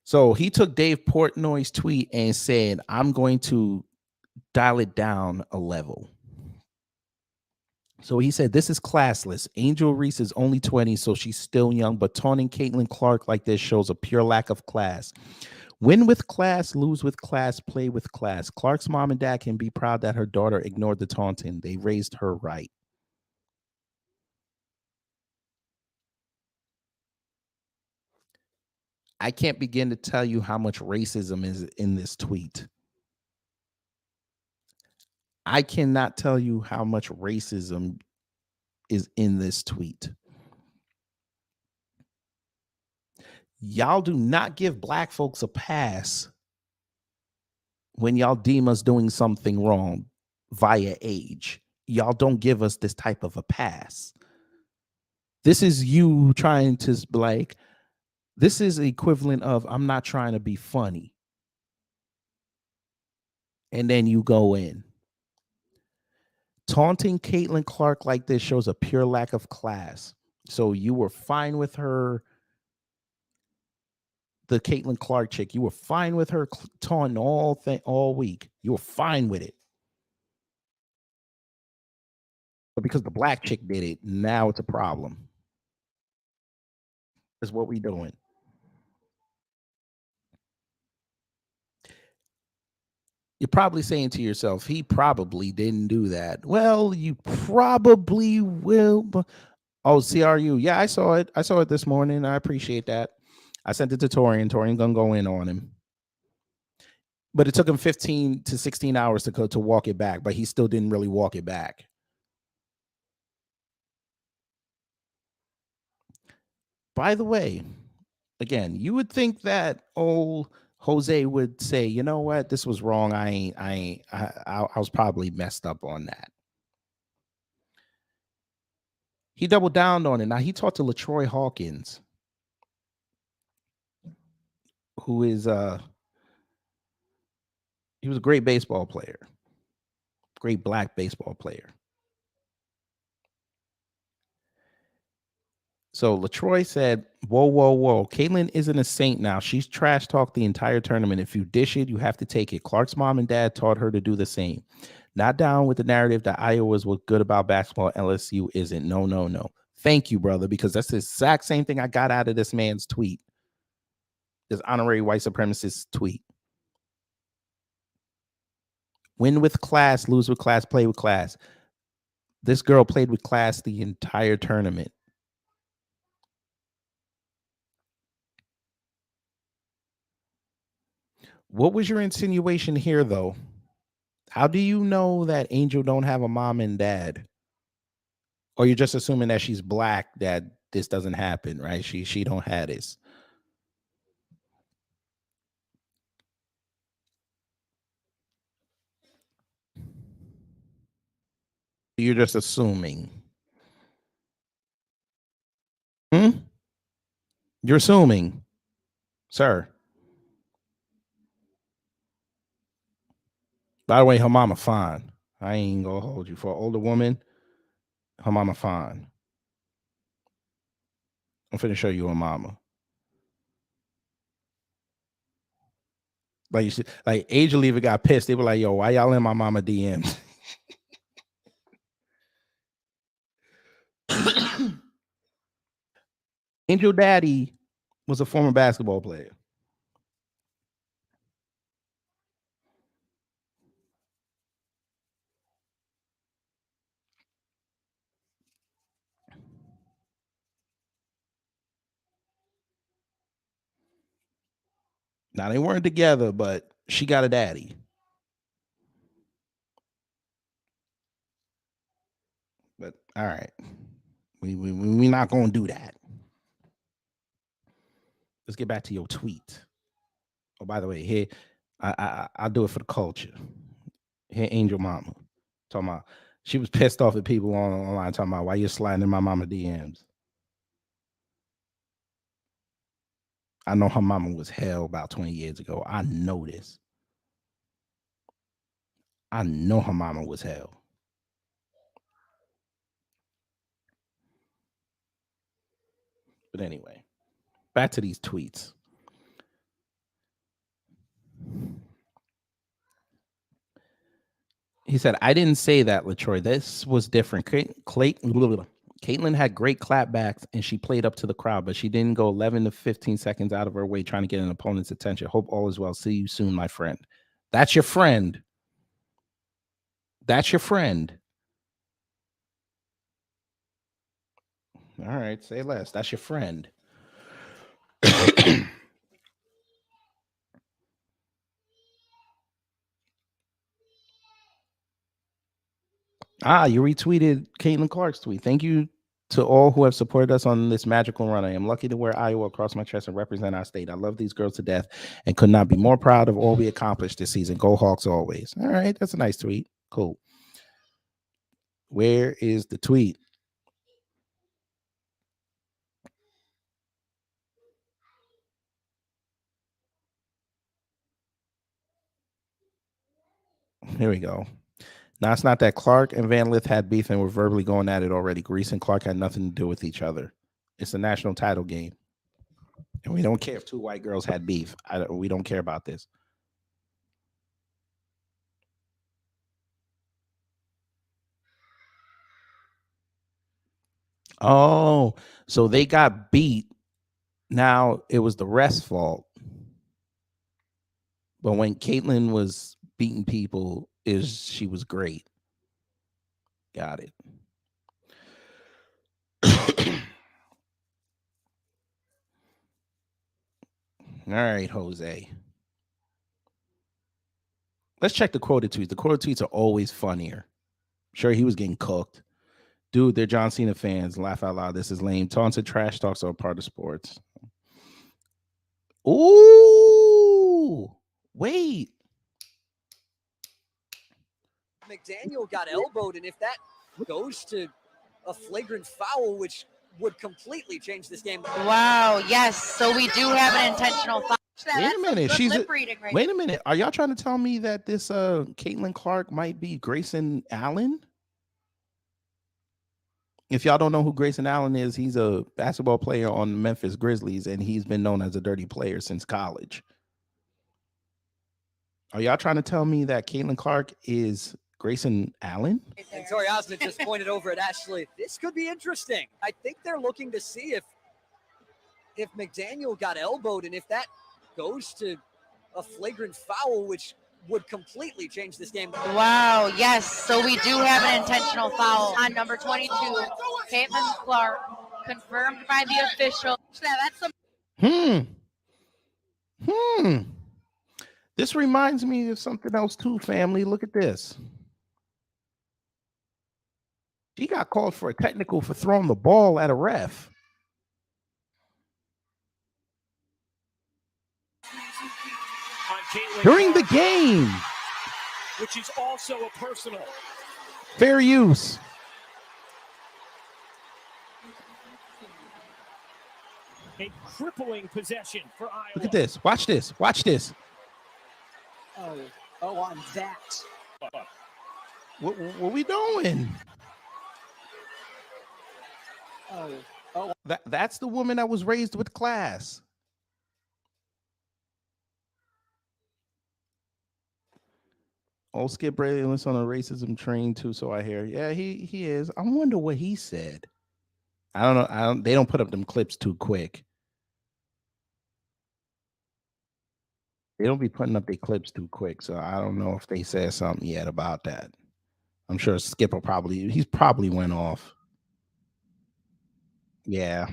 So he took Dave Portnoy's tweet and said, I'm going to dial it down a level. So he said, this is classless. Angel Reese is only 20, so she's still young, but taunting Caitlin Clark like this shows a pure lack of class. Win with class, lose with class, play with class. Clark's mom and dad can be proud that her daughter ignored the taunting. They raised her right. I can't begin to tell you how much racism is in this tweet. I cannot tell you how much racism is in this tweet. Y'all do not give black folks a pass when y'all deem us doing something wrong. via age. Y'all don't give us this type of a pass. This is you trying to like, this is the equivalent of I'm not trying to be funny. And then you go in. Taunting Caitlin Clark like this shows a pure lack of class. So you were fine with her, the Caitlin Clark chick. You were fine with her taunting all week. You were fine with it. But because the black chick did it, now it's a problem. That's what we doing. You're probably saying to yourself, he probably didn't do that. Well, you probably will. But oh, CRU. Yeah, I saw it. I saw it this morning. I appreciate that. I sent it to Torian. Torian gonna go in on him. But it took him 15 to 16 hours to walk it back, but he still didn't really walk it back. By the way, again, you would think that old Jose would say, you know what, this was wrong. I was probably messed up on that. He doubled down on it. Now he talked to LaTroy Hawkins, who is he was a great baseball player, great black baseball player. So LaTroy said, whoa, whoa, whoa. Caitlin isn't a saint now. She's trash talked the entire tournament. If you dish it, you have to take it. Clark's mom and dad taught her to do the same. Not down with the narrative that Iowa's was good about basketball. LSU isn't. No, no, no. Thank you, brother, because that's the exact same thing I got out of this man's tweet. This honorary white supremacist tweet. Win with class, lose with class, play with class. This girl played with class the entire tournament. What was your insinuation here, though? How do you know that Angel don't have a mom and dad? Or you're just assuming that she's black, that this doesn't happen, right? She don't have this. You're just assuming. You're assuming, sir. By the way, her mama fine. I ain't gonna hold you. For an older woman, her mama fine. I'm finna show you her mama. Like, like Angel even got pissed. They were like, yo, why y'all in my mama DMs? Angel daddy was a former basketball player. Now they weren't together, but she got a daddy. But all right, we not gonna do that. Let's get back to your tweet. Oh, by the way, here I'll do it for the culture. Here, Angel Mama talking about she was pissed off at people online talking about why you're sliding in my mama DMs. I know her mama was hell about 20 years ago. I know this. I know her mama was hell. But anyway, back to these tweets. He said, I didn't say that, LaTroy. This was different. Caitlin had great clapbacks and she played up to the crowd, but she didn't go 11 to 15 seconds out of her way trying to get an opponent's attention. Hope all is well. See you soon, my friend. That's your friend. That's your friend. All right, say less. That's your friend. You retweeted Caitlin Clark's tweet. Thank you to all who have supported us on this magical run. I am lucky to wear Iowa across my chest and represent our state. I love these girls to death and could not be more proud of all we accomplished this season. Go Hawks always. All right, that's a nice tweet. Cool. Where is the tweet? Here we go. Now, it's not that Clark and Van Lith had beef and were verbally going at it already. Reese and Clark had nothing to do with each other. It's a national title game. And we don't care if two white girls had beef. We don't care about this. Oh, so they got beat. Now it was the ref's fault. But when Caitlin was beating people, she was great. Got it. All right, Jose. Let's check the quoted tweets. The quoted tweets are always funnier. Sure, he was getting cooked. Dude, they're John Cena fans. Laugh out loud. This is lame. Taunted trash talks are a part of sports. Ooh, wait. McDaniel got elbowed, and if that goes to a flagrant foul, which would completely change this game. Wow, yes. So we do have an intentional foul. Wait a minute. Wait a minute. Are y'all trying to tell me that this Caitlin Clark might be Grayson Allen? If y'all don't know who Grayson Allen is, he's a basketball player on the Memphis Grizzlies, and he's been known as a dirty player since college. Are y'all trying to tell me that Caitlin Clark is Grayson Allen? And Tori Osmond just pointed over at Ashley. This could be interesting. I think they're looking to see if McDaniel got elbowed, and if that goes to a flagrant foul, which would completely change this game. Wow, yes. So we do have an intentional foul on number 22, Caitlin Clark, confirmed by the official. That's This reminds me of something else too, family. Look at this. She got called for a technical for throwing the ball at a ref. During the game. Which is also a personal. Fair use. A crippling possession for Iowa. Look at this. Watch this. Watch this. Oh, on that. What we doing? That's the woman that was raised with class. Old Skip Bayless on a racism train too, so I hear. Yeah, he is. I wonder what he said. I don't know. They don't put up them clips too quick. They don't be putting up their clips too quick, so I don't know if they said something yet about that. I'm sure Skip he's probably went off. Yeah.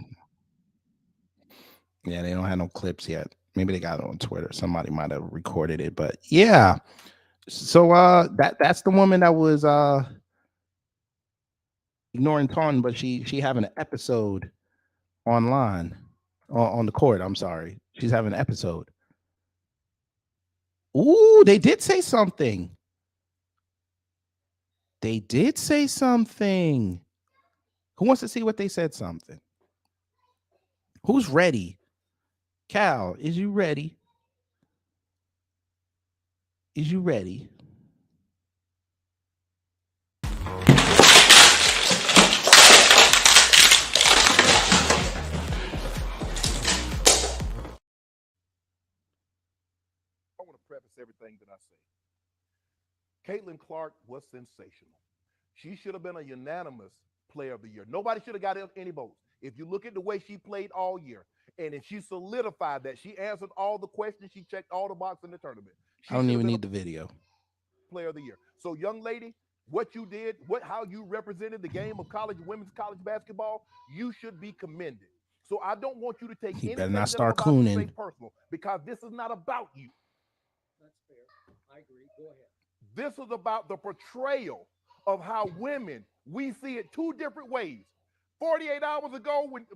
Yeah, they don't have no clips yet. Maybe they got it on Twitter. Somebody might have recorded it, but yeah. So that's the woman that was ignoring Taunton, but she having an episode online on the court. I'm sorry. She's having an episode. Ooh, they did say something. They did say something. Who wants to see what they said something? Who's ready? Cal, is you ready? Is you ready? I want to preface everything that I say. Caitlin Clark was sensational. She should have been a unanimous player of the year. Nobody should have got any votes. If you look at the way she played all year, and if she solidified that, she answered all the questions, she checked all the boxes in the tournament. I don't even need the video. Player of the year. So, young lady, what you did, how you represented the game of women's college basketball, you should be commended. So I don't want you to take anything better not start that I'm about to cooning. say personal, because this is not about you. That's fair. I agree. Go ahead. This is about the portrayal of how women, we see it two different ways. 48 hours ago, when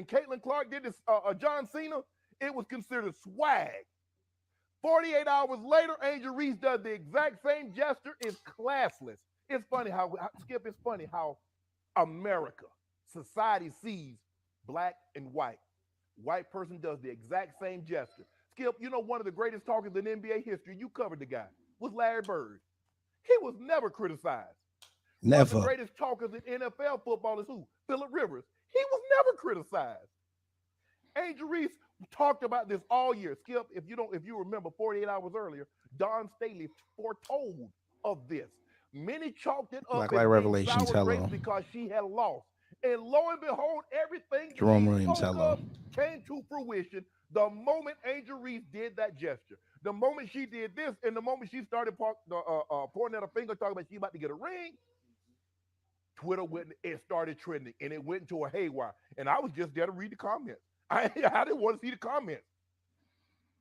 Caitlin Clark did this, John Cena, it was considered swag. 48 hours later, Angel Reese does the exact same gesture. It's classless. It's funny how Skip. It's funny how America society sees black and white. White person does the exact same gesture. Skip, you know one of the greatest talkers in NBA history. You covered the guy. Was Larry Bird. He was never criticized. One of the Never. greatest talkers in NFL football is who? Phillip Rivers. He was never criticized. Angel Reese talked about this all year. Skip, if you remember 48 hours earlier, Don Staley foretold of this. Many chalked it up Black as Light being Revelations. sour grapes Hello. because she had lost. And lo and behold, everything that Jerome she Williams. spoke Hello. of came to fruition the moment Angel Reese did that gesture. The moment she did this, and the moment she started pointing at her finger, talking about she about to get a ring, Twitter went, it started trending, and it went into a haywire. And I was just there to read the comments. I didn't want to see the comments.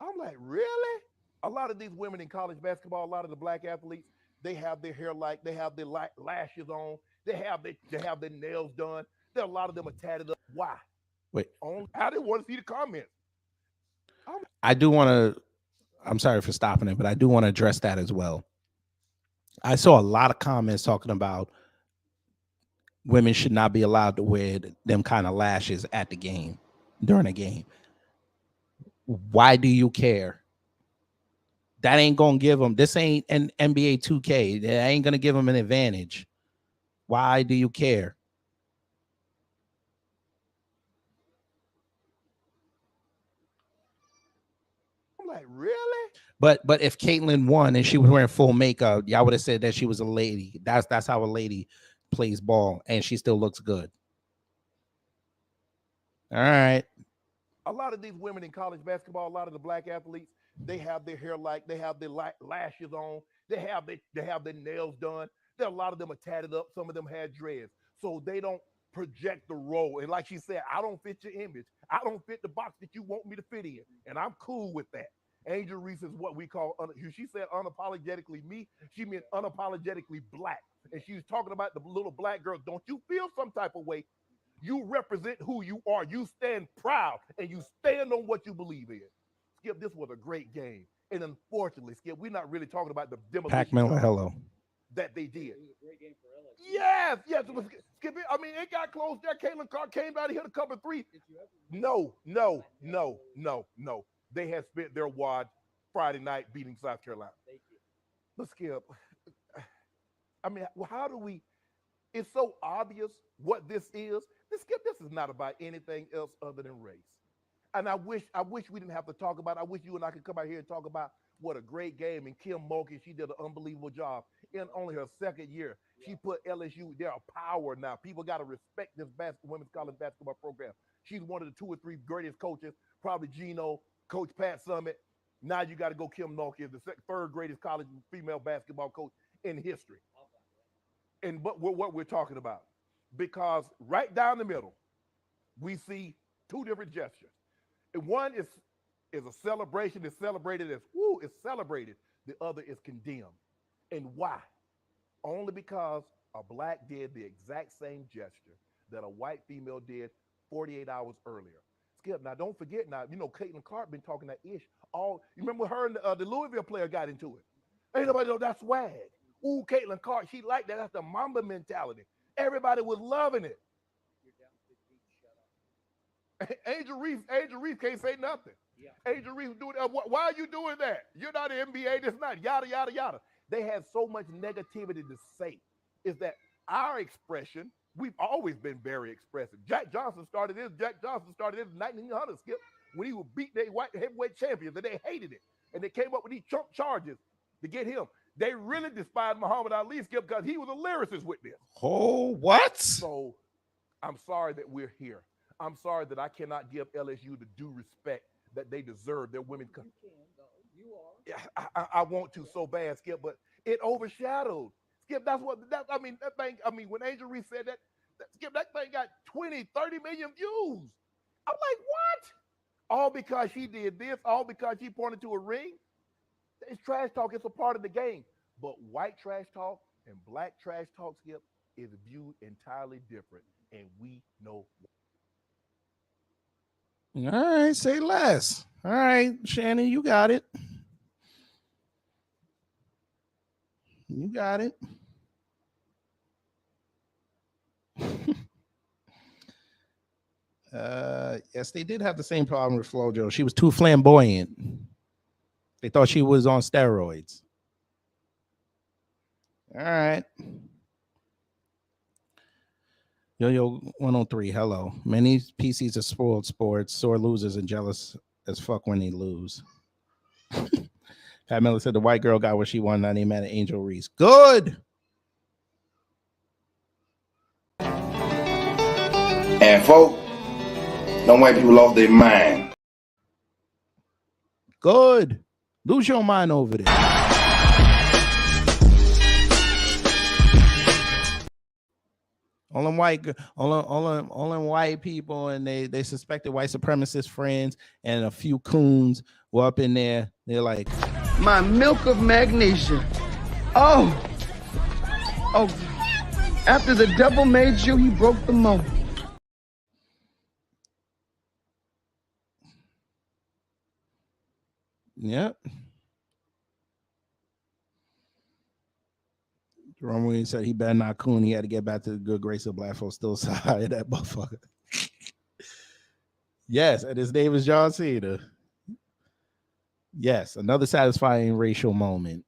I'm like, really? A lot of these women in college basketball, a lot of the black athletes, they have their hair they have their lashes on, they have their nails done. There are a lot of them are tatted up. Why? Wait. I didn't want to see the comments. I do want to. I'm sorry for stopping it, but I do want to address that as well. I saw a lot of comments talking about women should not be allowed to wear them kind of lashes at the game, during a game. Why do you care? That ain't gonna give them. This ain't an NBA 2K. That ain't gonna give them an advantage. Why do you care? I'm like, really? But if Caitlyn won and she was wearing full makeup, y'all would have said that she was a lady. That's how a lady plays ball, and she still looks good. All right. A lot of these women in college basketball, a lot of the black athletes, they have their hair they have their lashes on, they have their nails done. There are a lot of them are tatted up. Some of them had dreads, so they don't project the role. And like she said, I don't fit your image. I don't fit the box that you want me to fit in, and I'm cool with that. Angel Reese is what we call. She said unapologetically me. She meant unapologetically black, and she was talking about the little black girls. Don't you feel some type of way? You represent who you are. You stand proud and you stand on what you believe in. Skip, this was a great game. And unfortunately, Skip, we're not really talking about the Pac demolition Miller. Hello. that they did. Yes, it was. Skip, I mean, it got close there. Caitlin Clark came out and hit a cover three. No. They had spent their wad Friday night beating South Carolina. But Skip, I mean, how do we? It's so obvious what this is. This is not about anything else other than race. And I wish we didn't have to talk about it. I wish you and I could come out here and talk about what a great game. And Kim Mulkey, she did an unbelievable job in only her second year. She put LSU, they're a power now. People got to respect this women's college basketball program. She's one of the 2 or 3 greatest coaches, probably Gino, Coach Pat Summitt. Now you got to go Kim Mulkey is the third greatest college female basketball coach in history. And what we're talking about, because right down the middle, we see 2 different gestures. And one is a celebration. It's celebrated as woo, it's celebrated. The other is condemned. And why? Only because a black did the exact same gesture that a white female did 48 hours earlier. Skip, now don't forget now, Caitlin Clark been talking that ish all. You remember her and the Louisville player got into it. Ain't nobody know that's swag. Ooh, Caitlin Clark, she liked that. That's the Mamba mentality. Everybody was loving it. Angel Reese can't say nothing. Yeah. Angel Reese doing that. Why are you doing that? You're not an NBA. This not yada yada yada. They had so much negativity to say. Is that our expression? We've always been very expressive. Jack Johnson started this. Jack Johnson started this in 1900. Skip, when he would beat their white heavyweight champions, and they hated it, and they came up with these Trump charges to get him. They really despised Muhammad Ali, Skip, because he was a lyricist with this. Oh, what? So I'm sorry that we're here. I'm sorry that I cannot give LSU the due respect that they deserve. Their women. You can, though. You are. I want to so bad, Skip, but it overshadowed. Skip, that thing. I mean, when Angel Reese said that, Skip, that thing got 20, 30 million views. I'm like, what? All because she did this, all because she pointed to a ring. It's trash talk. It's a part of the game. But white trash talk and black trash talk, Skip, is viewed entirely different. And we know. All right, say less. All right, Shannon, you got it. You got it. Yes, they did have the same problem with FloJo. She was too flamboyant. They thought she was on steroids. All right. Yo 103, hello. Many PCs are spoiled sports, sore losers, and jealous as fuck when they lose. Pat Miller said the white girl got what she wanted, and they mad at Angel Reese. Good. And folk, them white people lost their mind. Good. Lose your mind over there. All them white people, and they suspected white supremacist friends, and a few coons were up in there. They're like, my milk of magnesia. Oh, after the devil made you, he broke the mold. Yep. Jerome Williams said he better not coon. He had to get back to the good grace of black folks. Still side that motherfucker. Yes, and his name is John Cena. Yes, another satisfying racial moment.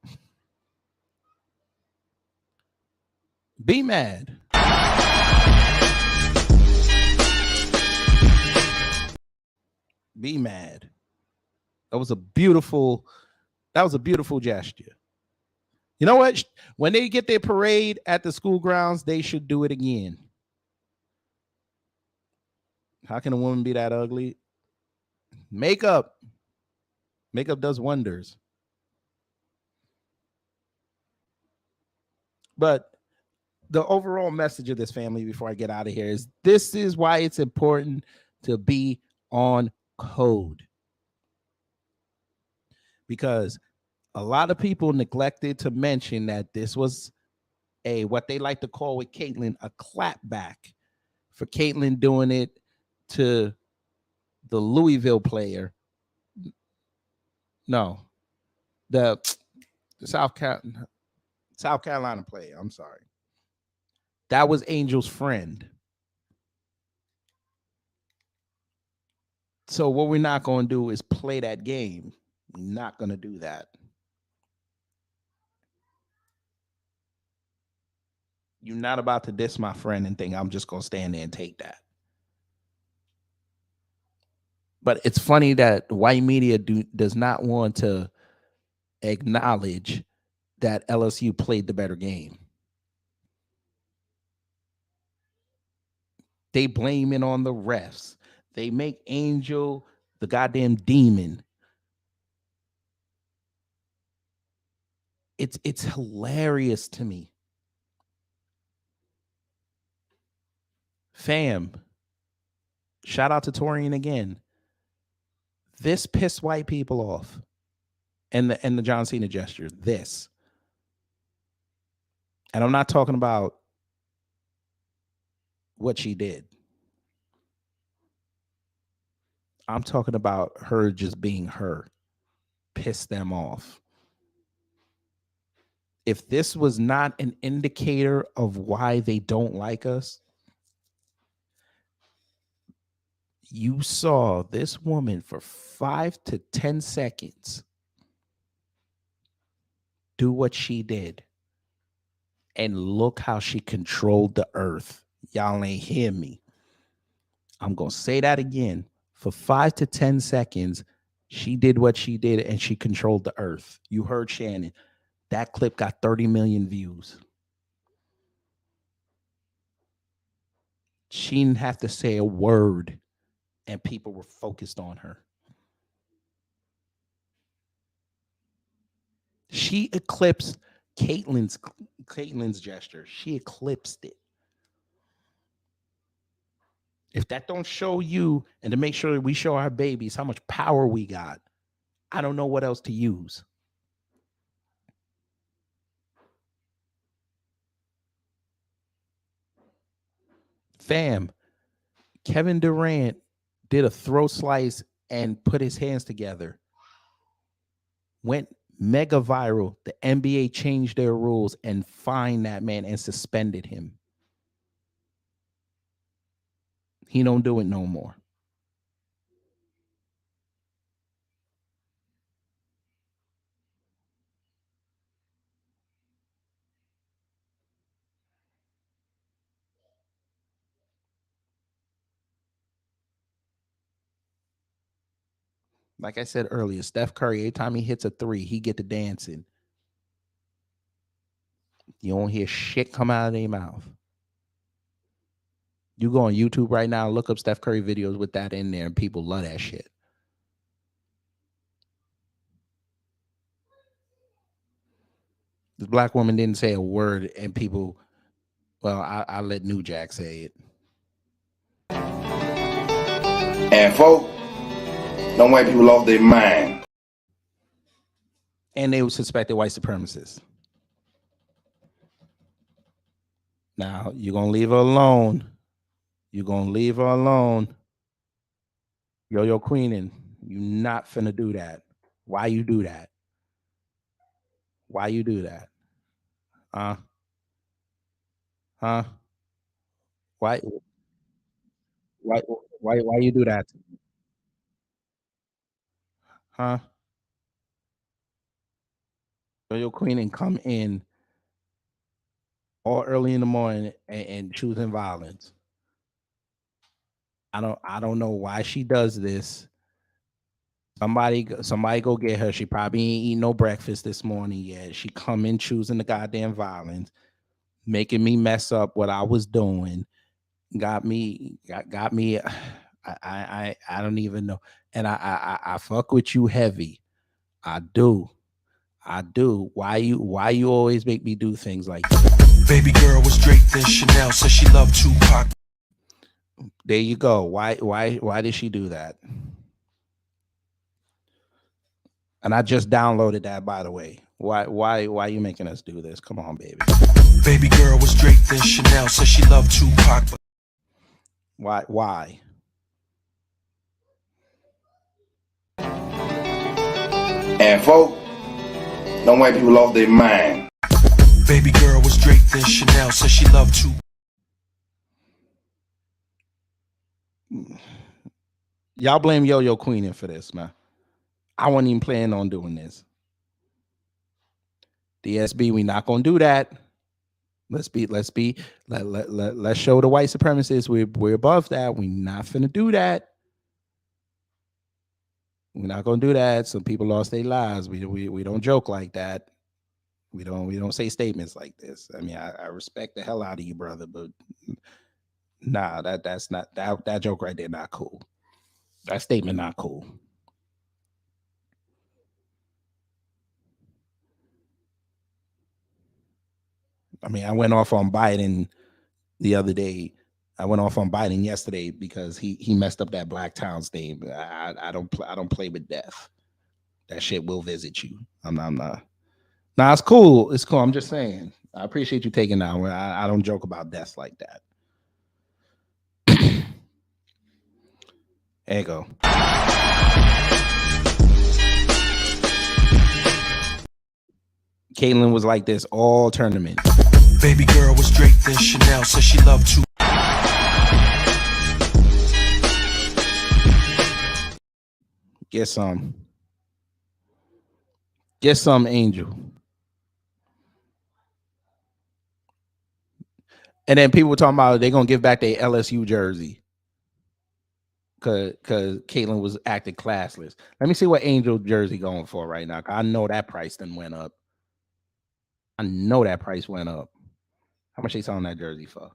Be mad. Be mad. That was a beautiful gesture. You know what? When they get their parade at the school grounds, they should do it again. How can a woman be that ugly? Makeup does wonders. But the overall message of this, family, before I get out of here, is this is why it's important to be on code. Because a lot of people neglected to mention that this was what they like to call with Caitlyn a clapback for Caitlyn doing it to the Louisville player. No, the South Carolina player. I'm sorry. That was Angel's friend. So what we're not going to do is play that game. We're not going to do that. You're not about to diss my friend and think I'm just going to stand there and take that. But it's funny that white media does not want to acknowledge that LSU played the better game. They blame it on the refs. They make Angel the goddamn demon. It's hilarious to me. Fam, shout out to Torian again. This pissed white people off. And the John Cena gesture. This. And I'm not talking about what she did. I'm talking about her just being her. Piss them off. If this was not an indicator of why they don't like us, you saw this woman for 5 to 10 seconds do what she did. And look how she controlled the earth. Y'all ain't hear me. I'm going to say that again. For 5 to 10 seconds, she did what she did and she controlled the earth. You heard Shannon. That clip got 30 million views. She didn't have to say a word and people were focused on her. She eclipsed Caitlyn's gesture. She eclipsed it. If that don't show you and to make sure we show our babies how much power we got, I don't know what else to use. Fam, Kevin Durant did a throw slice and put his hands together. Went mega viral. The NBA changed their rules and fined that man and suspended him. He don't do it no more. Like I said earlier, Steph Curry, every time he hits a three, he get to dancing. You don't hear shit come out of their mouth. You go on YouTube right now, look up Steph Curry videos with that in there, and people love that shit. This black woman didn't say a word, and people, well, I let New Jack say it. And folk, them white people lost their mind. And they were suspected white supremacists. Now, you're going to leave her alone. You're going to leave her alone. Yo, Queenin', you not finna do that. Why you do that? Why you do that? Huh? Why you do that? Huh? Yo, Queenin' come in all early in the morning and choosing violence. I don't know why she does this. Somebody go get her. She probably ain't eating no breakfast this morning yet. She come in choosing the goddamn violence, making me mess up what I was doing. Got me. I don't even know. And I fuck with you heavy. I do. Why you always make me do things like that? Baby girl was draped in Chanel, said she loved Tupac. There you go. Why did she do that? And I just downloaded that, by the way. Why you making us do this? Come on, baby. Baby girl was draped in Chanel, said she loved Tupac. Why? And folk, them white people lost their mind. Baby girl was draped in Chanel, said she loved Tupac. Y'all blame Yo Queenin' for this, man. I wasn't even planning on doing this. DSB, we not gonna do that. Let's show the white supremacists we're above that. We not finna do that. We're not gonna do that. Some people lost their lives. We don't joke like that. We don't say statements like this. I mean, I respect the hell out of you, brother, but nah, that's not that joke right there. Not cool. That statement not cool. I mean, I went off on Biden the other day. I went off on Biden yesterday because he messed up that Black Towns thing. I don't play with death. That shit will visit you. I'm not. Nah, it's cool. It's cool. I'm just saying. I appreciate you taking that. I don't joke about death like that. There you go. Caitlin was like this all tournament. Baby girl was draped in Chanel, said she loved Tupac. Get some. Get some, Angel. And then people were talking about they're gonna give back their LSU jersey because Caitlin was acting classless. Let me see what Angel jersey going for right now. I know that price then went up. I know that price went up. How much they selling that jersey for?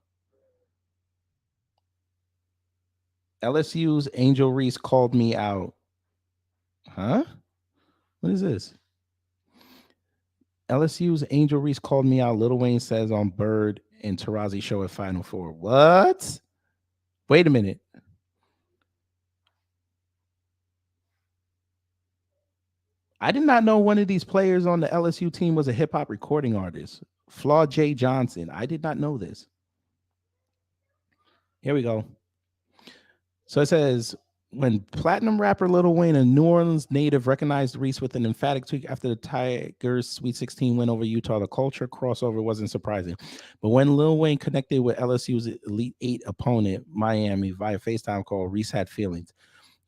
LSU's Angel Reese called me out. Huh? What is this? LSU's Angel Reese called me out. Lil Wayne says on Bird and Tarazi show at Final Four. What? Wait a minute. I did not know one of these players on the LSU team was a hip hop recording artist. Flaw J. Johnson. I did not know this. Here we go. So it says, when platinum rapper Lil Wayne, a New Orleans native, recognized Reese with an emphatic tweet after the Tigers' Sweet 16 win over Utah, the culture crossover wasn't surprising. But when Lil Wayne connected with LSU's Elite Eight opponent, Miami, via FaceTime call, Reese had feelings.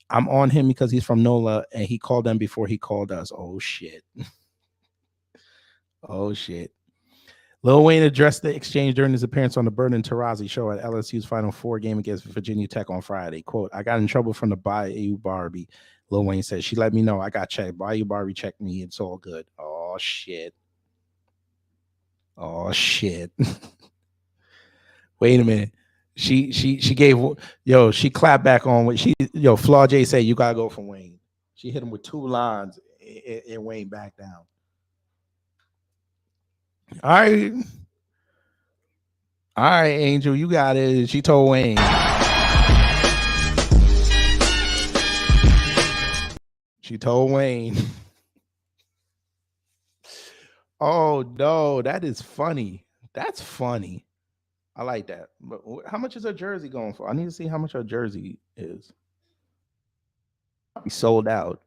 I'm on him because he's from NOLA, and he called them before he called us. Oh, shit. Oh, shit. Lil Wayne addressed the exchange during his appearance on the Bird and Tarazi show at LSU's Final Four game against Virginia Tech on Friday. Quote, I got in trouble from the Bayou Barbie. Lil Wayne said, she let me know I got checked. Why you Barbie checked me? It's all good. Oh, shit. Oh, shit. Wait a minute. She gave, she clapped back on what Flaw J said, you got to go for Wayne. She hit him with 2 lines and Wayne back down. All right. All right, Angel, you got it. She told Wayne. She told Wayne. Oh, no, that is funny. That's funny. I like that. But how much is her jersey going for? I need to see how much her jersey is. We sold out.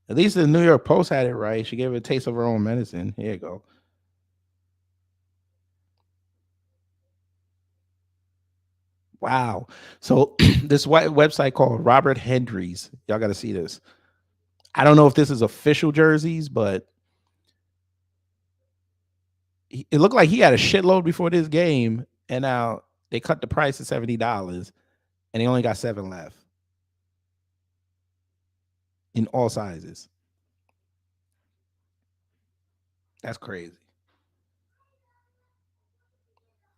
At least the New York Post had it right. She gave it a taste of her own medicine. Here you go. Wow. So this website called Robert Hendry's. Y'all got to see this. I don't know if this is official jerseys, but it looked like he had a shitload before this game, and now they cut the price to $70, and he only got 7 left in all sizes. That's crazy.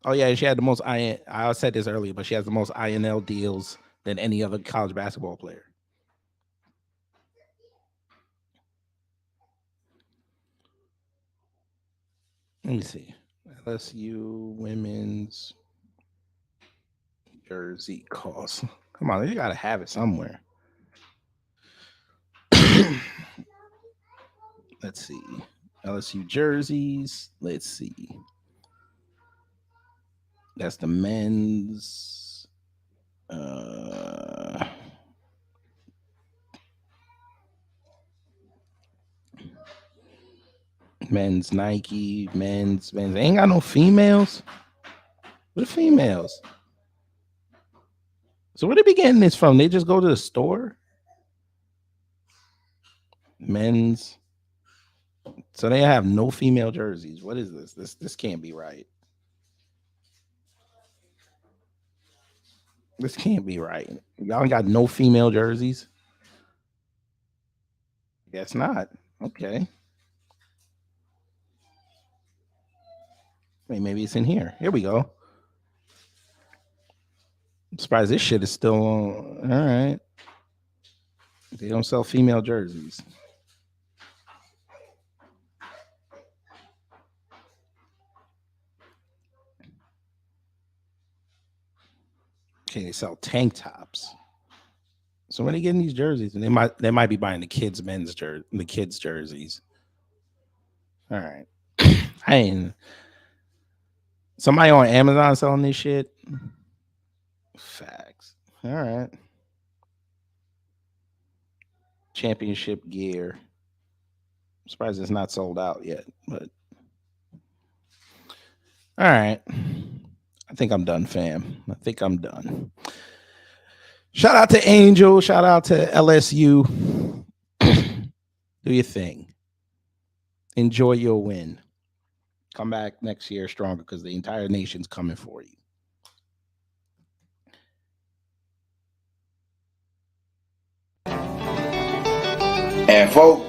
Oh, yeah, she had the most I said this earlier, but she has the most INL deals than any other college basketball player. Let me see. LSU women's jersey cost. Come on, you got to have it somewhere. Let's see. LSU jerseys. Let's see. That's the men's. Men's Nike, men's. They ain't got no females. What are females? So where they be getting this from? They just go to the store? Men's. So they have no female jerseys. What is this? This can't be right. This can't be right. Y'all ain't got no female jerseys? Guess not. Okay. Wait, maybe it's in here. Here we go. I'm surprised this shit is still on. All right. They don't sell female jerseys. Okay, they sell tank tops. So when are they getting these jerseys? And they might be buying the kids' jerseys. All right. I ain't. Somebody on Amazon selling this shit. Facts. All right. Championship gear. I'm surprised it's not sold out yet, but all right. I think I'm done, fam. I think I'm done. Shout out to Angel. Shout out to LSU. Do your thing. Enjoy your win. Come back next year stronger because the entire nation's coming for you. And folks,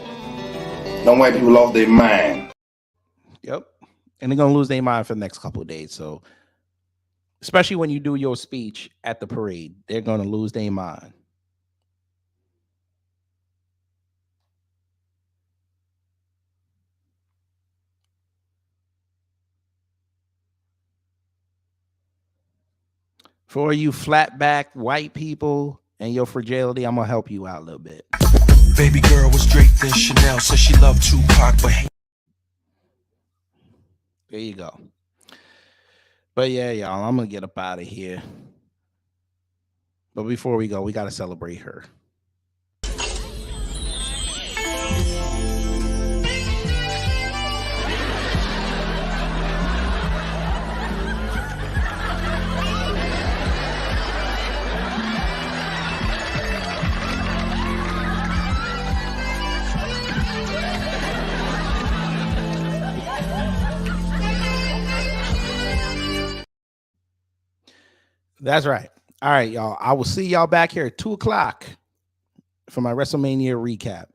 don't wait people off their mind. Yep. And they're going to lose their mind for the next couple of days. So, especially when you do your speech at the parade, they're going to lose their mind. For you flat-back white people and your fragility, I'm going to help you out a little bit. Baby girl was draped in Chanel, said she loved Tupac, but there you go. But yeah, y'all, I'm going to get up out of here. But before we go, we got to celebrate her. That's right. All right, y'all. I will see y'all back here at 2:00 for my WrestleMania recap.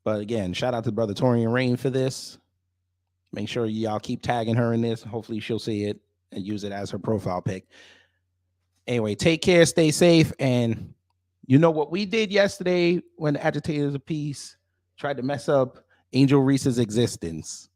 But again, shout out to Brother Torian Rain for this. Make sure y'all keep tagging her in this. Hopefully she'll see it and use it as her profile pic. Anyway, take care, stay safe, and you know what we did yesterday when the Agitators of Peace tried to mess up Angel Reese's existence.